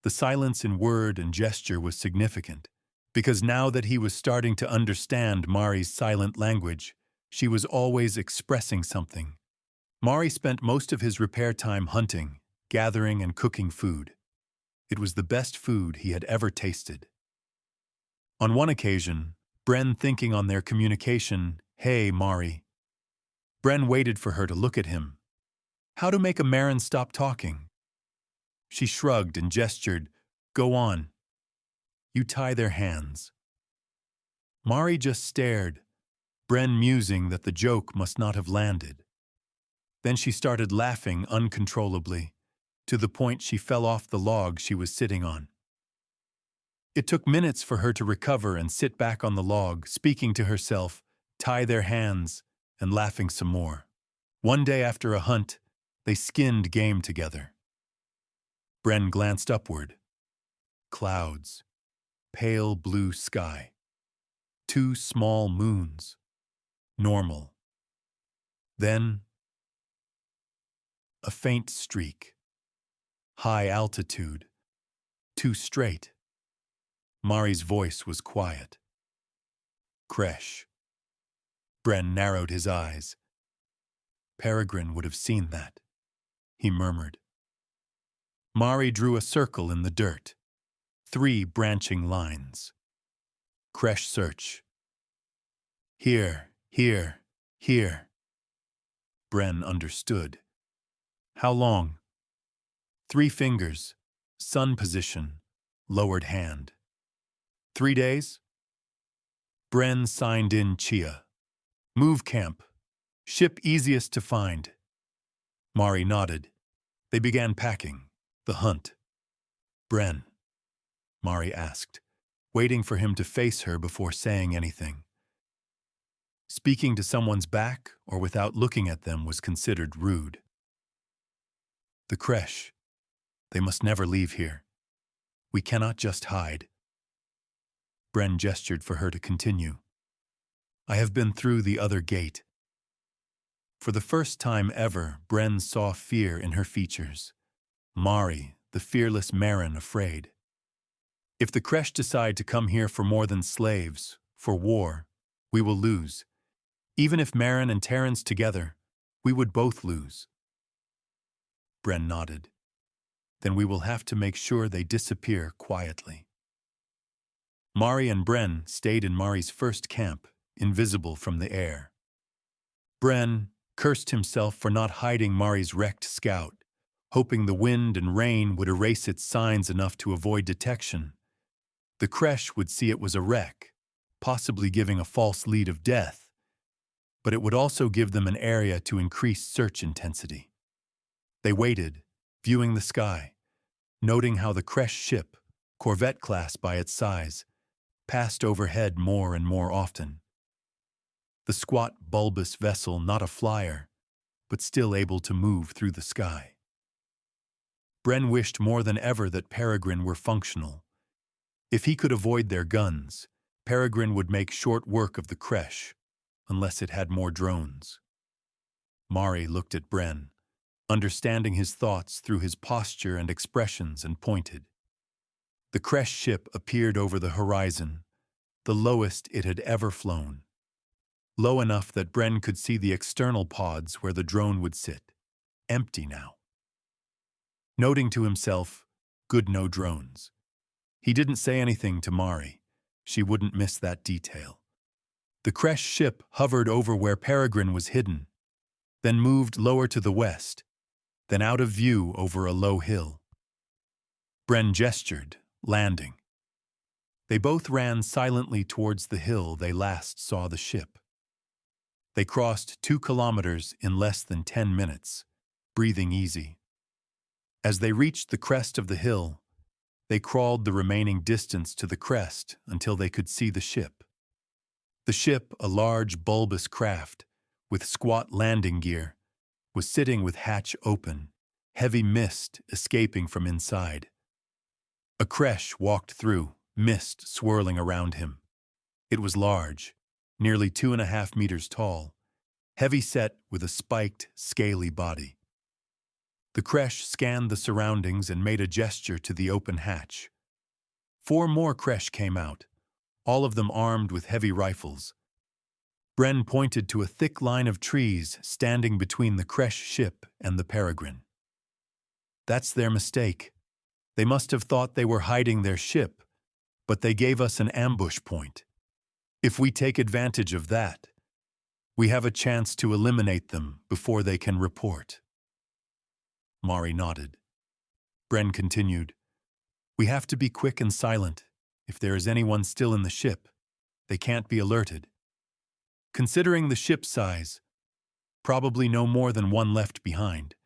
The silence in word and gesture was significant, because now that he was starting to understand Mari's silent language, she was always expressing something. Mari spent most of his repair time hunting, gathering and cooking food. It was the best food he had ever tasted. On one occasion, Bren thinking on their communication, "Hey, Mari." Bren waited for her to look at him. How to make a Marin stop talking? She shrugged and gestured, "Go on." "You tie their hands." Mari just stared, Bren musing that the joke must not have landed. Then she started laughing uncontrollably, to the point she fell off the log she was sitting on. It took minutes for her to recover and sit back on the log, speaking to herself, tie their hands, and laughing some more. One day after a hunt, they skinned game together. Bren glanced upward. Clouds. Pale blue sky. 2 small moons. Normal. Then, a faint streak. High altitude. Too straight. Mari's voice was quiet. Kresh. Bren narrowed his eyes. Peregrine would have seen that, he murmured. Mari drew a circle in the dirt. 3 branching lines. Kresh search. Here, here, here. Bren understood. How long? 3 fingers, sun position, lowered hand. 3 days? Bren signed in Chia. Move camp. Ship easiest to find. Mari nodded. They began packing. The hunt. Bren, Mari asked, waiting for him to face her before saying anything. Speaking to someone's back or without looking at them was considered rude. The Kresh. They must never leave here. We cannot just hide. Bren gestured for her to continue. I have been through the other gate. For the first time ever, Bren saw fear in her features. Mari, the fearless Marin, afraid. If the Kresh decide to come here for more than slaves, for war, we will lose. Even if Marin and Terrence together, we would both lose. Bren nodded. Then we will have to make sure they disappear quietly. Mari and Bren stayed in Mari's first camp, invisible from the air. Bren cursed himself for not hiding Mari's wrecked scout, hoping the wind and rain would erase its signs enough to avoid detection. The Kresh would see it was a wreck, possibly giving a false lead of death, but it would also give them an area to increase search intensity. They waited, viewing the sky, noting how the Kresh ship, corvette class by its size, passed overhead more and more often. The squat, bulbous vessel not a flyer, but still able to move through the sky. Bren wished more than ever that Peregrine were functional. If he could avoid their guns, Peregrine would make short work of the Kresh, unless it had more drones. Mari looked at Bren, understanding his thoughts through his posture and expressions, and pointed. The Kresh ship appeared over the horizon, the lowest it had ever flown. Low enough that Bren could see the external pods where the drone would sit, empty now. Noting to himself, good no drones. He didn't say anything to Mari. She wouldn't miss that detail. The Kresh ship hovered over where Peregrine was hidden, then moved lower to the west, then out of view over a low hill. Bren gestured, landing. They both ran silently towards the hill they last saw the ship. They crossed 2 kilometers in less than 10 minutes, breathing easy. As they reached the crest of the hill, they crawled the remaining distance to the crest until they could see the ship. The ship, a large bulbous craft with squat landing gear, was sitting with hatch open, heavy mist escaping from inside. A Kresh walked through, mist swirling around him. It was large, nearly 2.5 meters tall, heavy set with a spiked, scaly body. The Kresh scanned the surroundings and made a gesture to the open hatch. 4 more Kresh came out, all of them armed with heavy rifles. Bren pointed to a thick line of trees standing between the Kresh ship and the Peregrine. That's their mistake. They must have thought they were hiding their ship, but they gave us an ambush point. If we take advantage of that, we have a chance to eliminate them before they can report. Mari nodded. Bren continued, We have to be quick and silent. If there is anyone still in the ship, they can't be alerted. Considering the ship's size, probably no more than 1 left behind.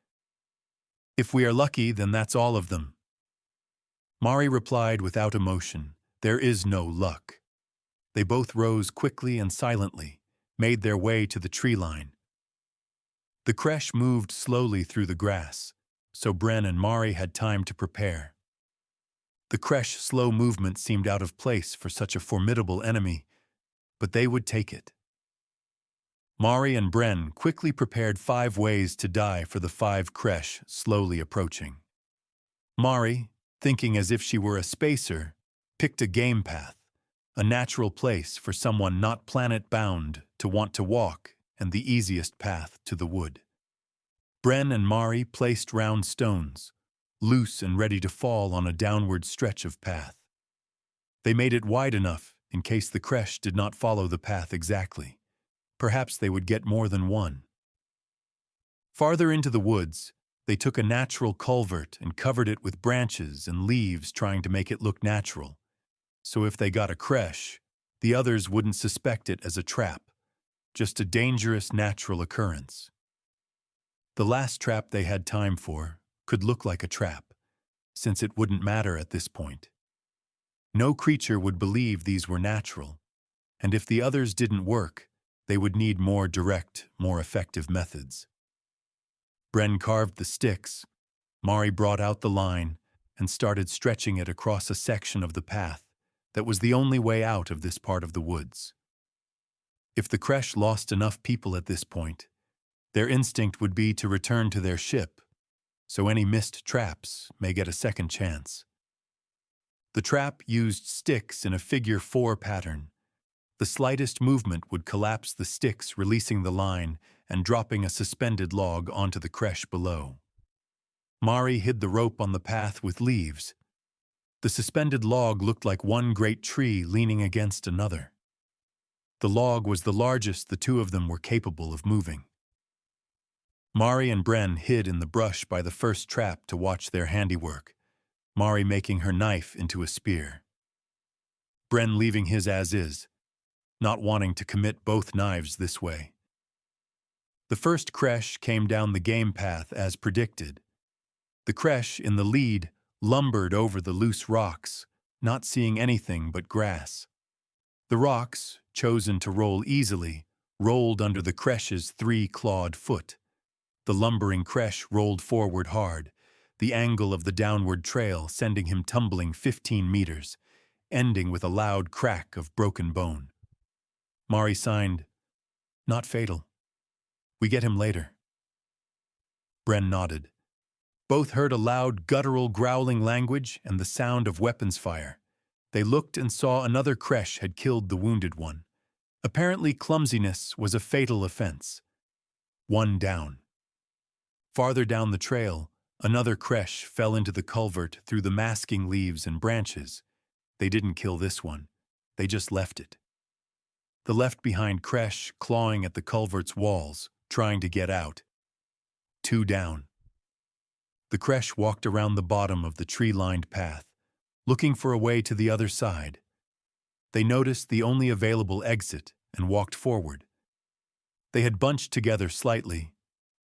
If we are lucky, then that's all of them. Mari replied without emotion, There is no luck. They both rose quickly and silently, made their way to the tree line. The Kresh moved slowly through the grass, so Bren and Mari had time to prepare. The Kresh slow movement seemed out of place for such a formidable enemy, but they would take it. Mari and Bren quickly prepared 5 ways to die for the 5 Kresh slowly approaching. Mari, thinking as if she were a spacer, picked a game path, a natural place for someone not planet-bound to want to walk and the easiest path to the wood. Bren and Mari placed round stones, loose and ready to fall on a downward stretch of path. They made it wide enough in case the Kresh did not follow the path exactly. Perhaps they would get more than one. Farther into the woods, they took a natural culvert and covered it with branches and leaves, trying to make it look natural. So if they got a Kresh, the others wouldn't suspect it as a trap, just a dangerous natural occurrence. The last trap they had time for could look like a trap, since it wouldn't matter at this point. No creature would believe these were natural, and if the others didn't work, they would need more direct, more effective methods. Bren carved the sticks. Mari brought out the line and started stretching it across a section of the path that was the only way out of this part of the woods. If the Kresh lost enough people at this point, their instinct would be to return to their ship, so any missed traps may get a second chance. The trap used sticks in a figure 4 pattern. The slightest movement would collapse the sticks, releasing the line and dropping a suspended log onto the Kresh below. Mari hid the rope on the path with leaves. The suspended log looked like one great tree leaning against another. The log was the largest the two of them were capable of moving. Mari and Bren hid in the brush by the first trap to watch their handiwork, Mari making her knife into a spear. Bren leaving his as is, not wanting to commit both knives this way. The first Kresh came down the game path as predicted. The Kresh in the lead lumbered over the loose rocks, not seeing anything but grass. The rocks, chosen to roll easily, rolled under the Kresh's 3-clawed foot. The lumbering Kresh rolled forward hard, the angle of the downward trail sending him tumbling 15 meters, ending with a loud crack of broken bone. Mari signed, "Not fatal. We get him later." Bren nodded. Both heard a loud, guttural, growling language and the sound of weapons fire. They looked and saw another Kresh had killed the wounded one. Apparently clumsiness was a fatal offense. One down. Farther down the trail, another Kresh fell into the culvert through the masking leaves and branches. They didn't kill this one. They just left it. The left-behind Kresh clawing at the culvert's walls, trying to get out. 2 down. The Kresh walked around the bottom of the tree-lined path, looking for a way to the other side. They noticed the only available exit and walked forward. They had bunched together slightly,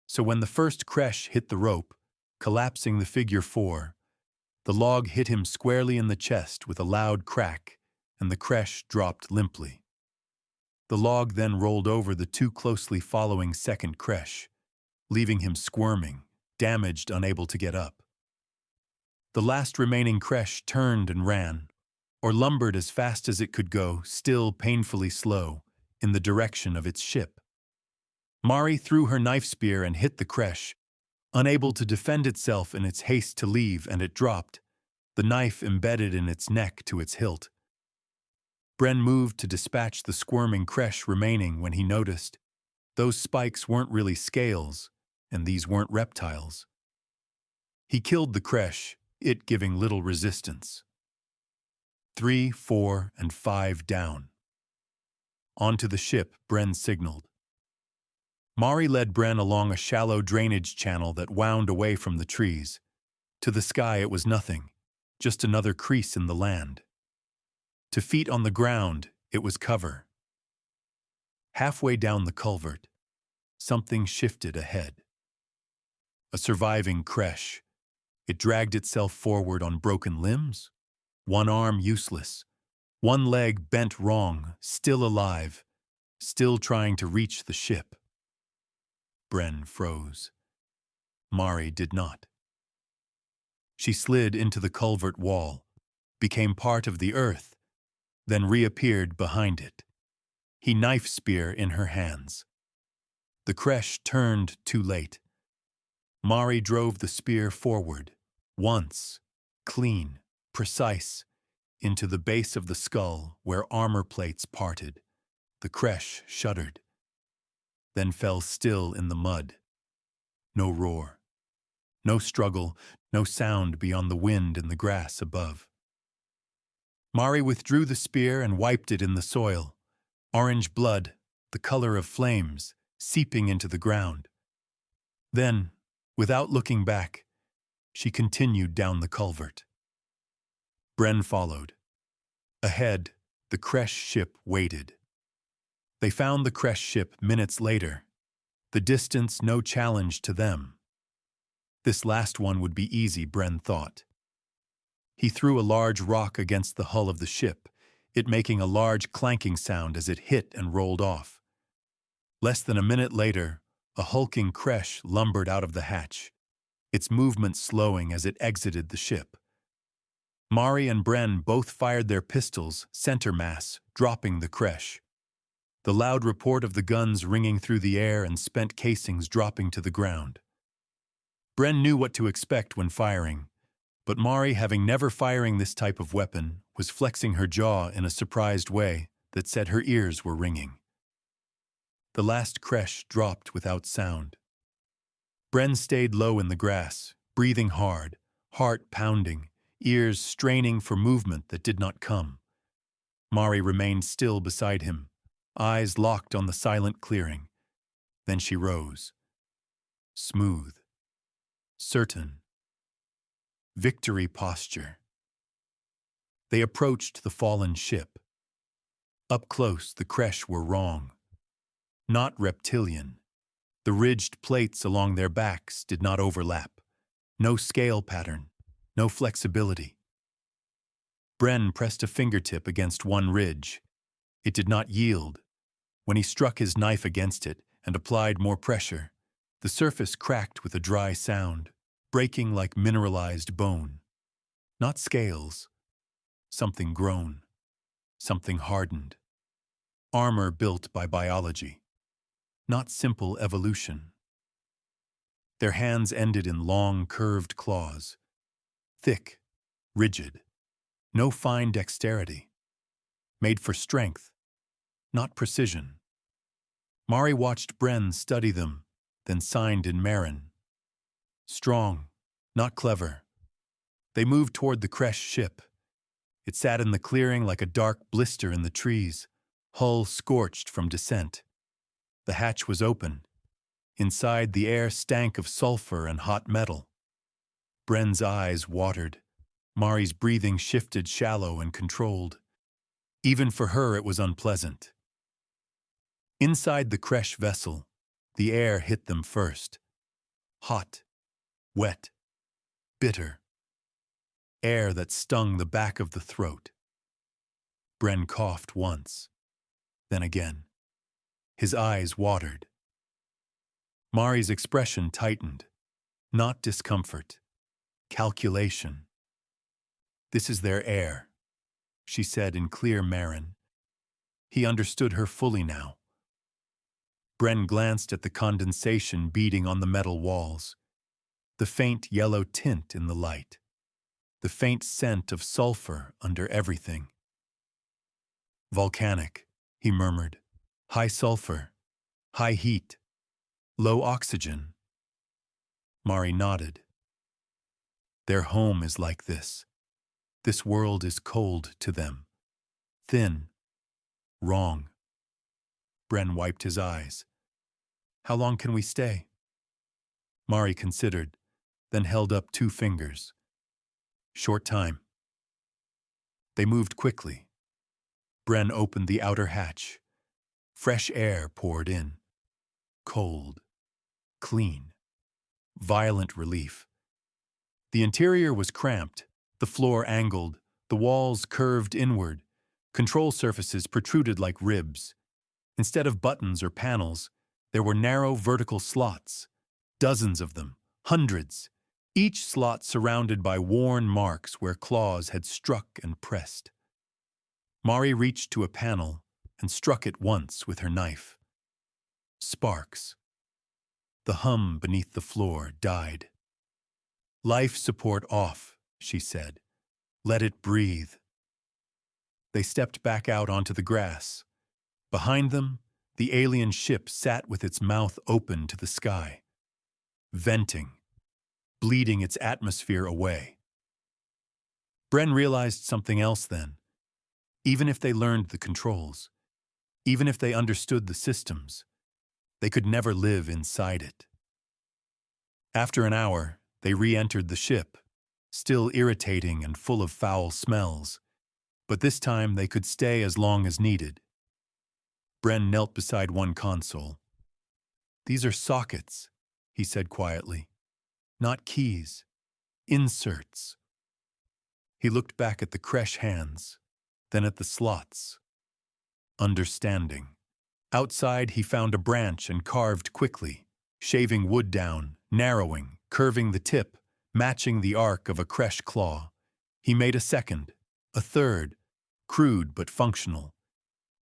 so when the first Kresh hit the rope, collapsing the figure 4, the log hit him squarely in the chest with a loud crack, and the Kresh dropped limply. The log then rolled over the 2 closely following second Kresh, leaving him squirming, damaged, unable to get up. The last remaining Kresh turned and ran, or lumbered as fast as it could go, still painfully slow, in the direction of its ship. Mari threw her knife spear and hit the Kresh, unable to defend itself in its haste to leave, and it dropped, the knife embedded in its neck to its hilt. Bren moved to dispatch the squirming Kresh remaining when he noticed those spikes weren't really scales, and these weren't reptiles. He killed the Kresh, it giving little resistance. 3, 4, and 5 down. Onto the ship, Bren signaled. Mari led Bren along a shallow drainage channel that wound away from the trees. To the sky it was nothing, just another crease in the land. To feet on the ground, it was cover. Halfway down the culvert, something shifted ahead. A surviving Kresh. It dragged itself forward on broken limbs, one arm useless, one leg bent wrong, still alive, still trying to reach the ship. Bren froze. Mari did not. She slid into the culvert wall, became part of the earth, then reappeared behind it. He knife spear in her hands. The Kresh turned too late. Mari drove the spear forward, once, clean, precise, into the base of the skull where armor plates parted. The Kresh shuddered, then fell still in the mud. No roar, no struggle, no sound beyond the wind in the grass above. Mari withdrew the spear and wiped it in the soil. Orange blood, the color of flames, seeping into the ground. Then, without looking back, she continued down the culvert. Bren followed. Ahead, the Kresh ship waited. They found the Kresh ship minutes later, the distance no challenge to them. This last one would be easy, Bren thought. He threw a large rock against the hull of the ship, it making a large clanking sound as it hit and rolled off. Less than a minute later, a hulking Kresh lumbered out of the hatch, its movement slowing as it exited the ship. Mari and Bren both fired their pistols, center mass, dropping the Kresh. The loud report of the guns ringing through the air and spent casings dropping to the ground. Bren knew what to expect when firing, but Mari, having never firing this type of weapon, was flexing her jaw in a surprised way that said her ears were ringing. The last Kresh dropped without sound. Bren stayed low in the grass, breathing hard, heart pounding, ears straining for movement that did not come. Mari remained still beside him, eyes locked on the silent clearing. Then she rose. Smooth. Certain. Victory posture. They approached the fallen ship. Up close, the Kresh were wrong. Not reptilian. The ridged plates along their backs did not overlap. No scale pattern. No flexibility. Bren pressed a fingertip against one ridge. It did not yield. When he struck his knife against it and applied more pressure, the surface cracked with a dry sound, breaking like mineralized bone. Not scales. Something grown. Something hardened. Armor built by biology. Not simple evolution. Their hands ended in long, curved claws. Thick, rigid. No fine dexterity. Made for strength, not precision. Mari watched Bren study them, then signed in Marin. Strong, not clever. They moved toward the Kresh ship. It sat in the clearing like a dark blister in the trees, hull scorched from descent. The hatch was open. Inside, the air stank of sulfur and hot metal. Bren's eyes watered. Mari's breathing shifted shallow and controlled. Even for her, it was unpleasant. Inside the Kresh vessel, the air hit them first. Hot, wet, bitter. Air that stung the back of the throat. Bren coughed once, then again. His eyes watered. Mari's expression tightened. Not discomfort. Calculation. This is their air, she said in clear Marin. He understood her fully now. Bren glanced at the condensation beading on the metal walls, the faint yellow tint in the light, the faint scent of sulfur under everything. Volcanic, he murmured. High sulfur, high heat, low oxygen. Mari nodded. Their home is like this. This world is cold to them. Thin. Wrong. Bren wiped his eyes. How long can we stay? Mari considered, then held up 2 fingers. Short time. They moved quickly. Bren opened the outer hatch. Fresh air poured in. Cold. Clean. Violent relief. The interior was cramped, the floor angled, the walls curved inward, control surfaces protruded like ribs. Instead of buttons or panels, there were narrow vertical slots, dozens of them, hundreds, each slot surrounded by worn marks where claws had struck and pressed. Mari reached to a panel and struck it once with her knife. Sparks. The hum beneath the floor died. Life support off, she said. Let it breathe. They stepped back out onto the grass. Behind them, the alien ship sat with its mouth open to the sky, venting, bleeding its atmosphere away. Bren realized something else then. Even if they learned the controls, even if they understood the systems, they could never live inside it. After an hour, they re-entered the ship, still irritating and full of foul smells, but this time they could stay as long as needed. Bren knelt beside one console. "These are sockets," he said quietly. "Not keys. Inserts." He looked back at the Kresh hands, then at the slots. Understanding. Outside, he found a branch and carved quickly, shaving wood down, narrowing, curving the tip, matching the arc of a Kresh claw. He made a second, a third, crude but functional.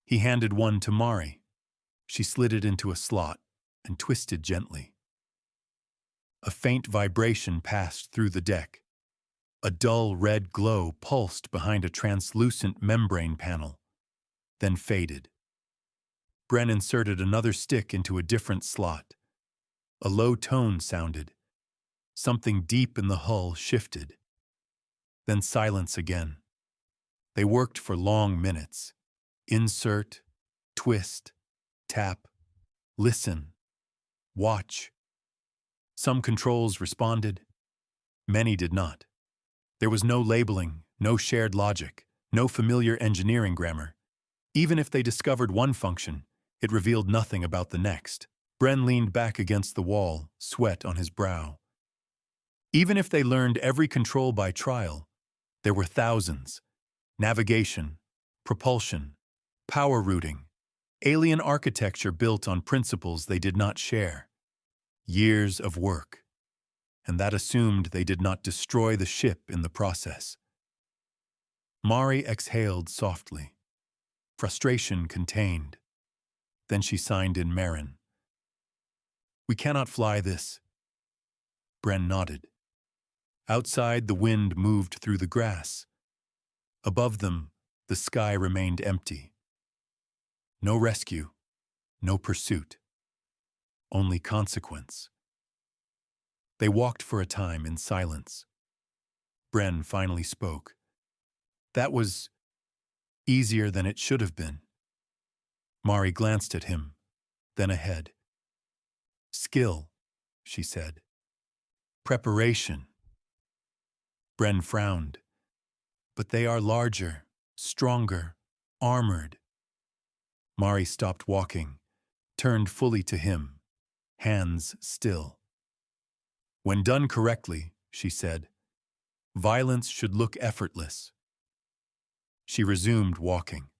He handed one to Mari. She slid it into a slot and twisted gently. A faint vibration passed through the deck. A dull red glow pulsed behind a translucent membrane panel, then faded. Bren inserted another stick into a different slot. A low tone sounded. Something deep in the hull shifted. Then silence again. They worked for long minutes. Insert, twist, tap, listen, watch. Some controls responded. Many did not. There was no labeling, no shared logic, no familiar engineering grammar. Even if they discovered one function, it revealed nothing about the next. Bren leaned back against the wall, sweat on his brow. Even if they learned every control by trial, there were thousands. Navigation, propulsion, power routing, alien architecture built on principles they did not share. Years of work. And that assumed they did not destroy the ship in the process. Mari exhaled softly, frustration contained. Then she signed in Marin. "We cannot fly this." Bren nodded. Outside, the wind moved through the grass. Above them, the sky remained empty. No rescue, no pursuit, only consequence. They walked for a time in silence. Bren finally spoke. "That was easier than it should have been." Mari glanced at him, then ahead. "Skill," she said. "Preparation." Bren frowned. "But they are larger, stronger, armored." Mari stopped walking, turned fully to him, hands still. "When done correctly," she said, "violence should look effortless." She resumed walking.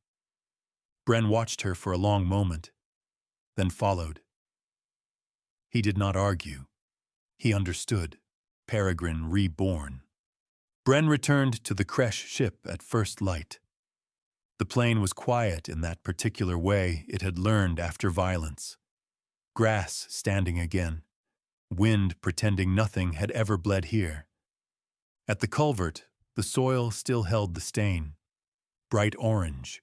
Bren watched her for a long moment, then followed. He did not argue. He understood. Peregrine reborn. Bren returned to the Kresh ship at first light. The plane was quiet in that particular way it had learned after violence. Grass standing again. Wind pretending nothing had ever bled here. At the culvert, the soil still held the stain. Bright orange.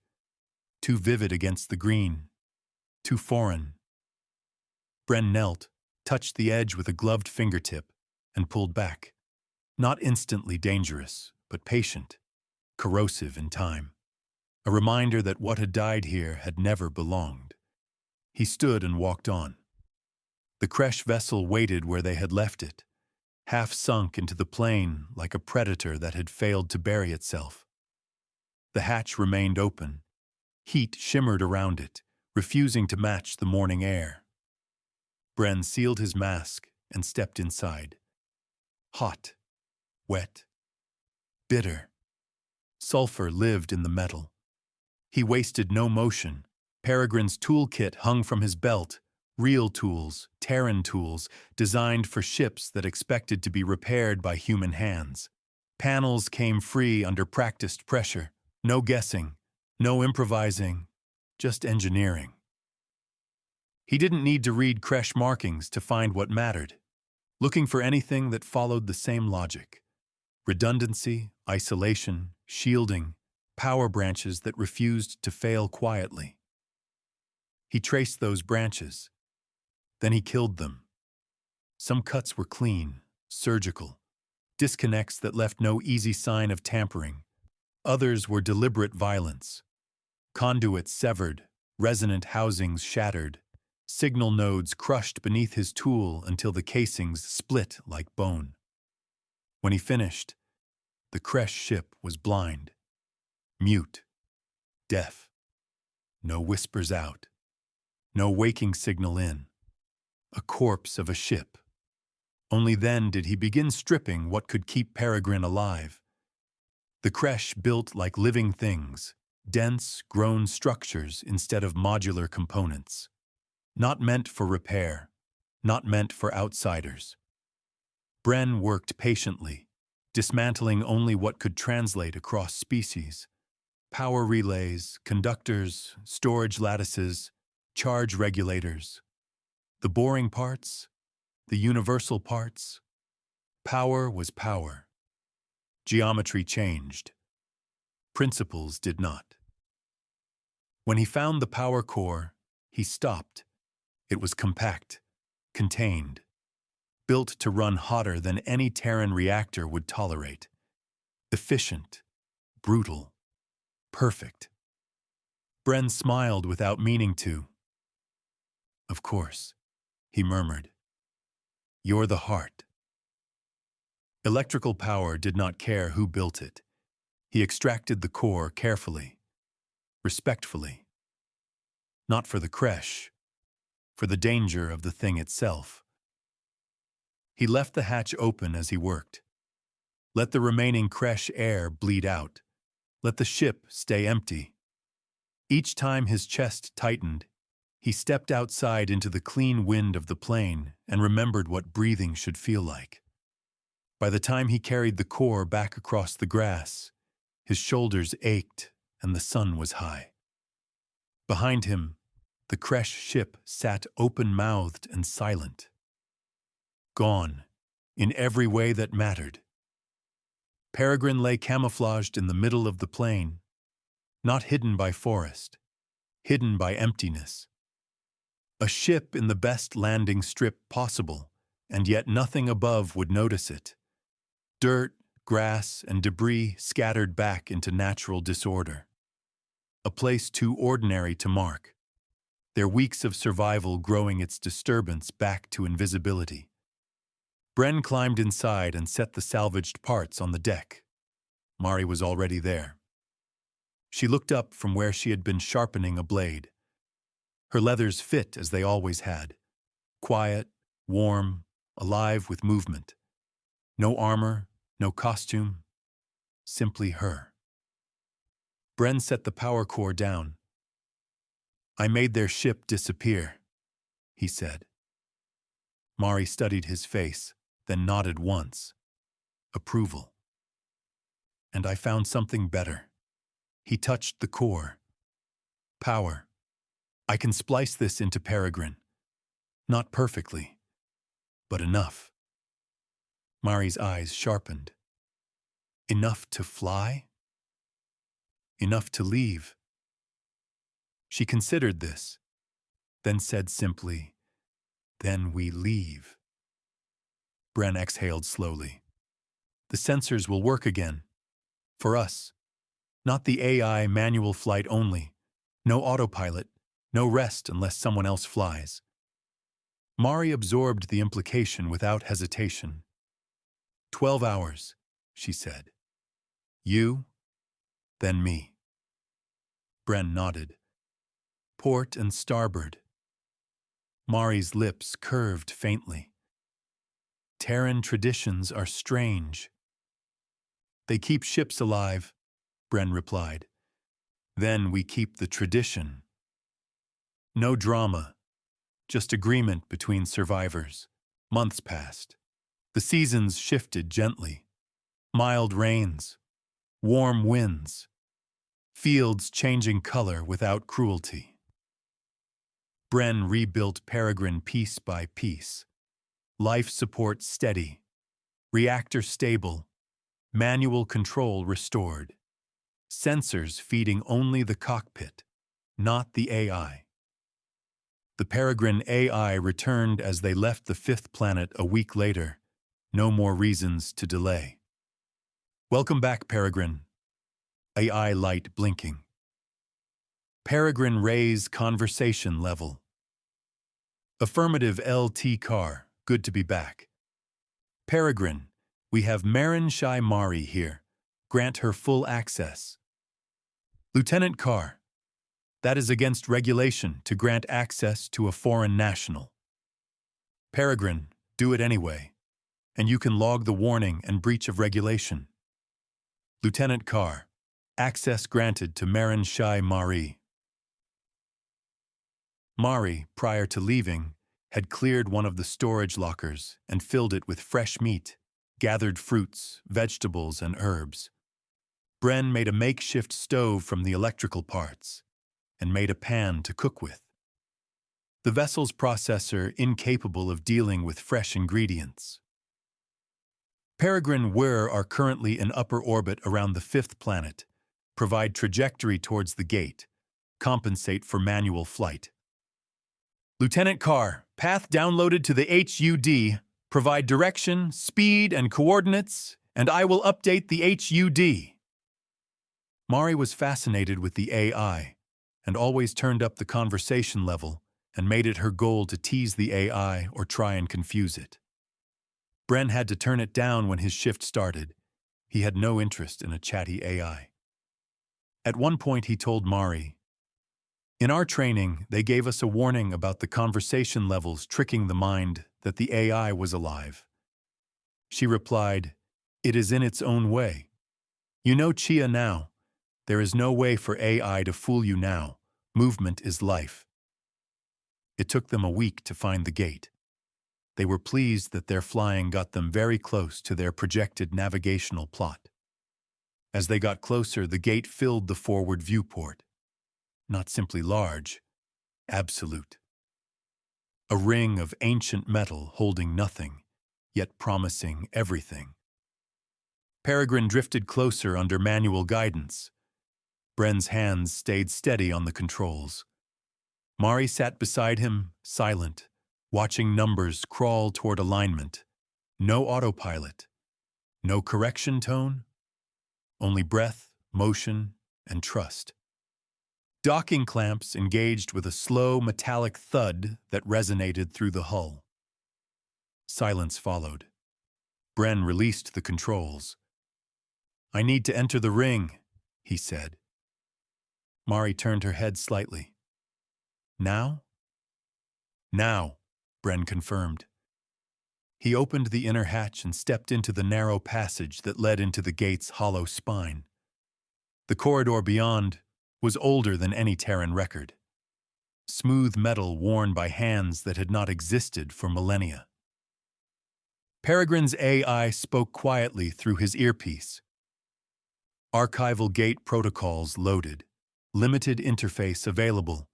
Too vivid against the green. Too foreign. Bren knelt, touched the edge with a gloved fingertip, and pulled back. Not instantly dangerous, but patient, corrosive in time. A reminder that what had died here had never belonged. He stood and walked on. The Kresh vessel waited where they had left it, half sunk into the plain like a predator that had failed to bury itself. The hatch remained open. Heat shimmered around it, refusing to match the morning air. Bren sealed his mask and stepped inside. Hot, wet, bitter. Sulfur lived in the metal. He wasted no motion. Peregrine's toolkit hung from his belt, real tools, Terran tools, designed for ships that expected to be repaired by human hands. Panels came free under practiced pressure. No guessing, no improvising, just engineering. He didn't need to read Kresh markings to find what mattered, looking for anything that followed the same logic. Redundancy, isolation, shielding, power branches that refused to fail quietly. He traced those branches. Then he killed them. Some cuts were clean, surgical, disconnects that left no easy sign of tampering. Others were deliberate violence. Conduits severed, resonant housings shattered, signal nodes crushed beneath his tool until the casings split like bone. When he finished, the Kresh ship was blind, mute, deaf. No whispers out, no waking signal in. A corpse of a ship. Only then did he begin stripping what could keep Peregrine alive. The Kresh built like living things, dense, grown structures instead of modular components. Not meant for repair, not meant for outsiders. Bren worked patiently, dismantling only what could translate across species. Power relays, conductors, storage lattices, charge regulators. The boring parts, the universal parts. Power was power. Geometry changed. Principles did not. When he found the power core, he stopped. It was compact, contained, built to run hotter than any Terran reactor would tolerate. Efficient, brutal, perfect. Bren smiled without meaning to. Of course, he murmured. You're the heart. Electrical power did not care who built it. He extracted the core carefully, respectfully. Not for the Kresh, for the danger of the thing itself. He left the hatch open as he worked. Let the remaining Kresh air bleed out. Let the ship stay empty. Each time his chest tightened, he stepped outside into the clean wind of the plane and remembered what breathing should feel like. By the time he carried the core back across the grass, his shoulders ached and the sun was high. Behind him, the Kresh ship sat open-mouthed and silent. Gone, in every way that mattered. Peregrine lay camouflaged in the middle of the plain, not hidden by forest, hidden by emptiness. A ship in the best landing strip possible, and yet nothing above would notice it. Dirt, grass, and debris scattered back into natural disorder. A place too ordinary to mark, their weeks of survival growing its disturbance back to invisibility. Bren climbed inside and set the salvaged parts on the deck. Mari was already there. She looked up from where she had been sharpening a blade. Her leathers fit as they always had. Quiet, warm, alive with movement. No armor, no costume, simply her. Bren set the power core down. I made their ship disappear, he said. Mari studied his face, then nodded once. Approval. And I found something better. He touched the core. Power. I can splice this into Peregrine. Not perfectly, but enough. Mari's eyes sharpened. Enough to fly? Enough to leave? She considered this, then said simply, Then we leave. Bren exhaled slowly. The sensors will work again. For us. Not the AI manual flight only. No autopilot. No rest unless someone else flies. Mari absorbed the implication without hesitation. 12 hours, she said. You, then me. Bren nodded. Port and starboard. Mari's lips curved faintly. Terran traditions are strange. They keep ships alive, Bren replied. Then we keep the tradition. No drama, just agreement between survivors. Months passed. The seasons shifted gently. Mild rains, warm winds, fields changing color without cruelty. Bren rebuilt Peregrine piece by piece. Life support steady, reactor stable, manual control restored. Sensors feeding only the cockpit, not the AI. The Peregrine AI returned as they left the fifth planet a week later. No more reasons to delay. Welcome back, Peregrine. AI light blinking. Peregrine raise conversation level. Affirmative LT Car, good to be back. Peregrine, we have Marin Shai Mari here. Grant her full access. Lieutenant Carr, that is against regulation to grant access to a foreign national. Peregrine, do it anyway, and you can log the warning and breach of regulation. Lieutenant Carr, access granted to Marin Shai Mari. Mari, prior to leaving, had cleared one of the storage lockers and filled it with fresh meat, gathered fruits, vegetables, and herbs. Bren made a makeshift stove from the electrical parts and made a pan to cook with. The vessel's processor incapable of dealing with fresh ingredients. Peregrine Whir are currently in upper orbit around the fifth planet, provide trajectory towards the gate, compensate for manual flight. Lieutenant Carr, path downloaded to the HUD, provide direction, speed, and coordinates, and I will update the HUD. Mari was fascinated with the AI and always turned up the conversation level and made it her goal to tease the AI or try and confuse it. Bren had to turn it down when his shift started. He had no interest in a chatty AI. At one point he told Mari, "In our training, they gave us a warning about the conversation levels tricking the mind that the AI was alive." She replied, "It is in its own way. You know Chia now. There is no way for AI to fool you now. Movement is life." It took them a week to find the gate. They were pleased that their flying got them very close to their projected navigational plot. As they got closer, the gate filled the forward viewport. Not simply large, absolute. A ring of ancient metal holding nothing, yet promising everything. Peregrine drifted closer under manual guidance. Bren's hands stayed steady on the controls. Mari sat beside him, silent, watching numbers crawl toward alignment. No autopilot, no correction tone, only breath, motion, and trust. Docking clamps engaged with a slow metallic thud that resonated through the hull. Silence followed. Bren released the controls. "I need to enter the ring," he said. Mari turned her head slightly. "Now?" "Now," Bren confirmed. He opened the inner hatch and stepped into the narrow passage that led into the gate's hollow spine. The corridor beyond was older than any Terran record. Smooth metal worn by hands that had not existed for millennia. Peregrine's AI spoke quietly through his earpiece. Archival gate protocols loaded. Limited interface available.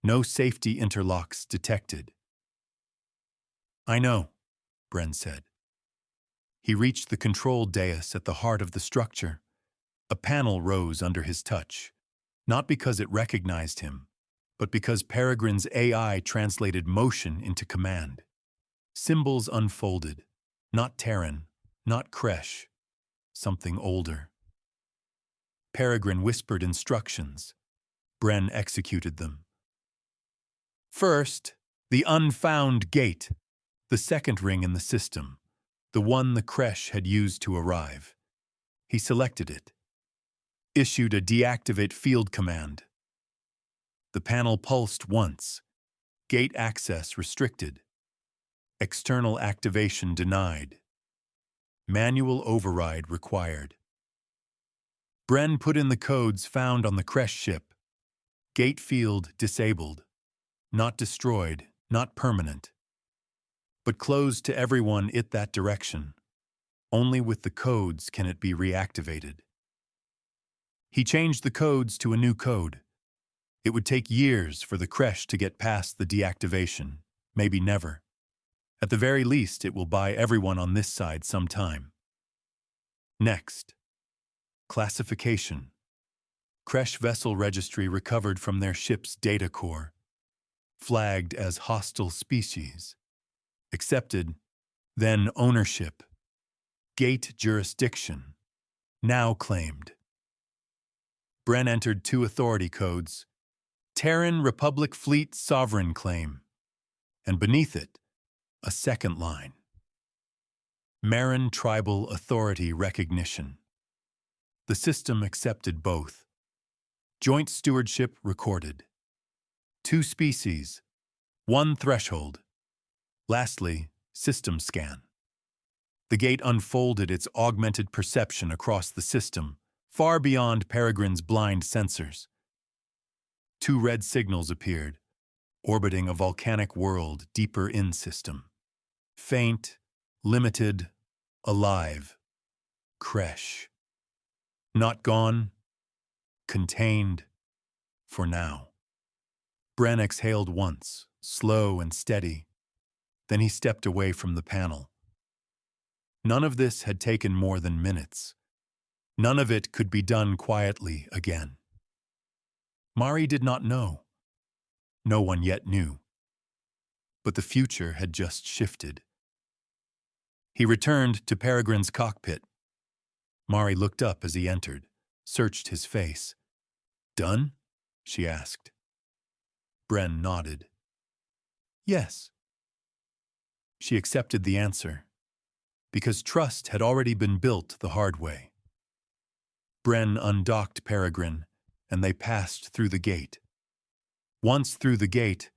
No safety interlocks detected. "I know," Bren said. He reached the control dais at the heart of the structure. A panel rose under his touch, not because it recognized him, but because Peregrine's AI translated motion into command. Symbols unfolded, not Terran, not Kresh, something older. Peregrine whispered instructions. Bren executed them. First, the unfound gate, the second ring in the system, the one the Kresh had used to arrive. He selected it. Issued a deactivate field command. The panel pulsed once. Gate access restricted. External activation denied. Manual override required. Bren put in the codes found on the Kresh ship. Gate field disabled. Not destroyed, not permanent. But closed to everyone in that direction. Only with the codes can it be reactivated. He changed the codes to a new code. It would take years for the Kresh to get past the deactivation, maybe never. At the very least, it will buy everyone on this side some time. Next. Classification. Kresh vessel registry recovered from their ship's data core. Flagged as hostile species. Accepted. Then ownership. Gate jurisdiction. Now claimed. Bren entered 2 authority codes. Terran Republic Fleet Sovereign Claim. and beneath it, a second line. Marin Tribal Authority Recognition. The system accepted both. Joint stewardship recorded. 2 species, 1 threshold. Lastly, system scan. The gate unfolded its augmented perception across the system, far beyond Peregrine's blind sensors. 2 red signals appeared, orbiting a volcanic world deeper in system. Faint, limited, alive. Kresh. Not gone, contained, for now. Bren exhaled once, slow and steady. Then he stepped away from the panel. None of this had taken more than minutes. None of it could be done quietly again. Mari did not know. No one yet knew. But the future had just shifted. He returned to Peregrine's cockpit. Mari looked up as he entered, searched his face. "Done?" she asked. Bren nodded. "Yes." She accepted the answer, because trust had already been built the hard way. Bren undocked Peregrine, and they passed through the gate. Once through the gate,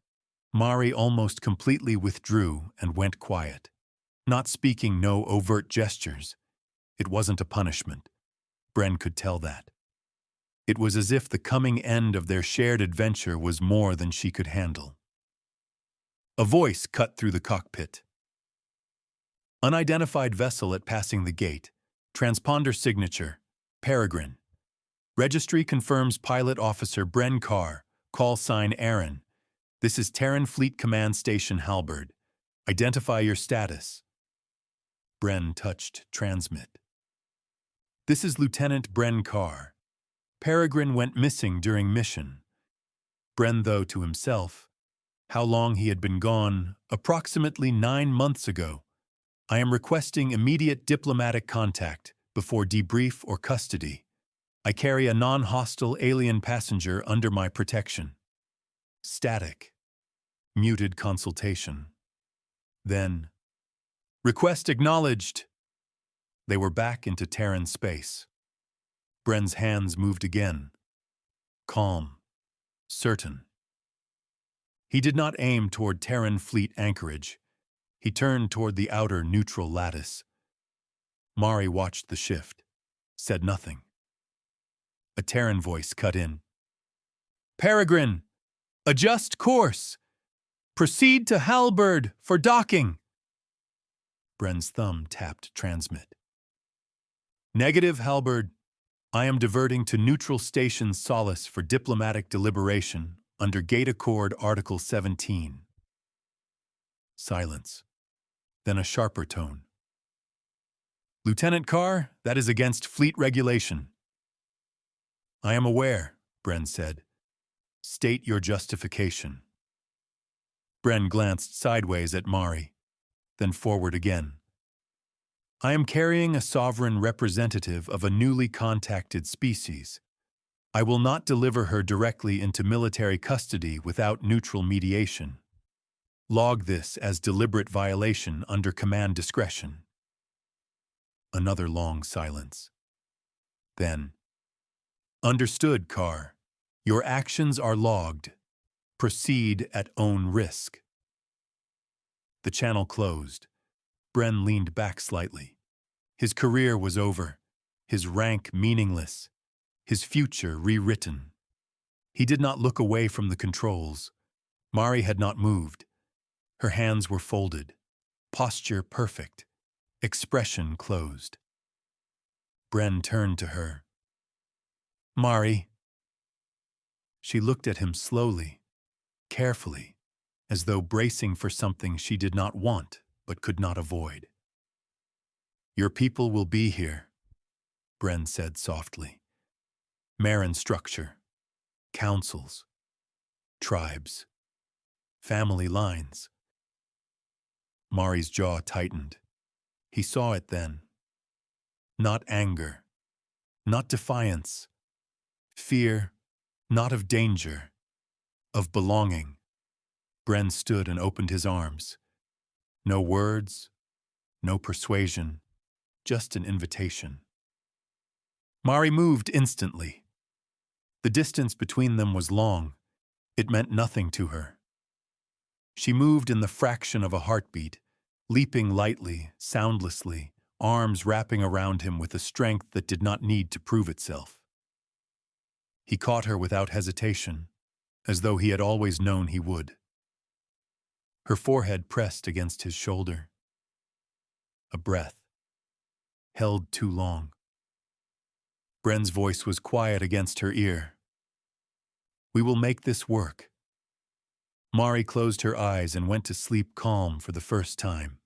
Mari almost completely withdrew and went quiet, not speaking, no overt gestures. It wasn't a punishment. Bren could tell that. It was as if the coming end of their shared adventure was more than she could handle. A voice cut through the cockpit. Unidentified vessel at passing the gate. Transponder signature. Peregrine. Registry confirms Pilot Officer Bren Carr. Call sign Aaron. This is Terran Fleet Command Station Halberd. Identify your status. Bren touched transmit. This is Lieutenant Bren Carr. Peregrine went missing during mission. Bren, though, to himself, how long he had been gone, approximately 9 months ago. I am requesting immediate diplomatic contact before debrief or custody. I carry a non-hostile alien passenger under my protection. Static. Muted consultation. Then, request acknowledged. They were back into Terran space. Bren's hands moved again. Calm. Certain. He did not aim toward Terran fleet anchorage. He turned toward the outer neutral lattice. Mari watched the shift, said nothing. A Terran voice cut in. Peregrine, adjust course. Proceed to Halberd for docking. Bren's thumb tapped transmit. Negative, Halberd. I am diverting to neutral station Solace for diplomatic deliberation under Gate Accord Article 17. Silence. Then a sharper tone. Lieutenant Carr, that is against fleet regulation. I am aware, Bren said. State your justification. Bren glanced sideways at Mari, then forward again. I am carrying a sovereign representative of a newly contacted species. I will not deliver her directly into military custody without neutral mediation. Log this as deliberate violation under command discretion. Another long silence. Then, understood, Carr. Your actions are logged. Proceed at own risk. The channel closed. Bren leaned back slightly. His career was over, his rank meaningless, his future rewritten. He did not look away from the controls. Mari had not moved. Her hands were folded, posture perfect, expression closed. Bren turned to her. Mari. She looked at him slowly, carefully, as though bracing for something she did not want but could not avoid. Your people will be here, Bren said softly. Marin structure, councils, tribes, family lines. Mari's jaw tightened. He saw it then. Not anger, not defiance, fear, not of danger, of belonging. Bren stood and opened his arms. No words, no persuasion, just an invitation. Mari moved instantly. The distance between them was long. It meant nothing to her. She moved in the fraction of a heartbeat, leaping lightly, soundlessly, arms wrapping around him with a strength that did not need to prove itself. He caught her without hesitation, as though he had always known he would. Her forehead pressed against his shoulder. A breath, held too long. Bren's voice was quiet against her ear. "We will make this work." Mari closed her eyes and went to sleep calm for the first time.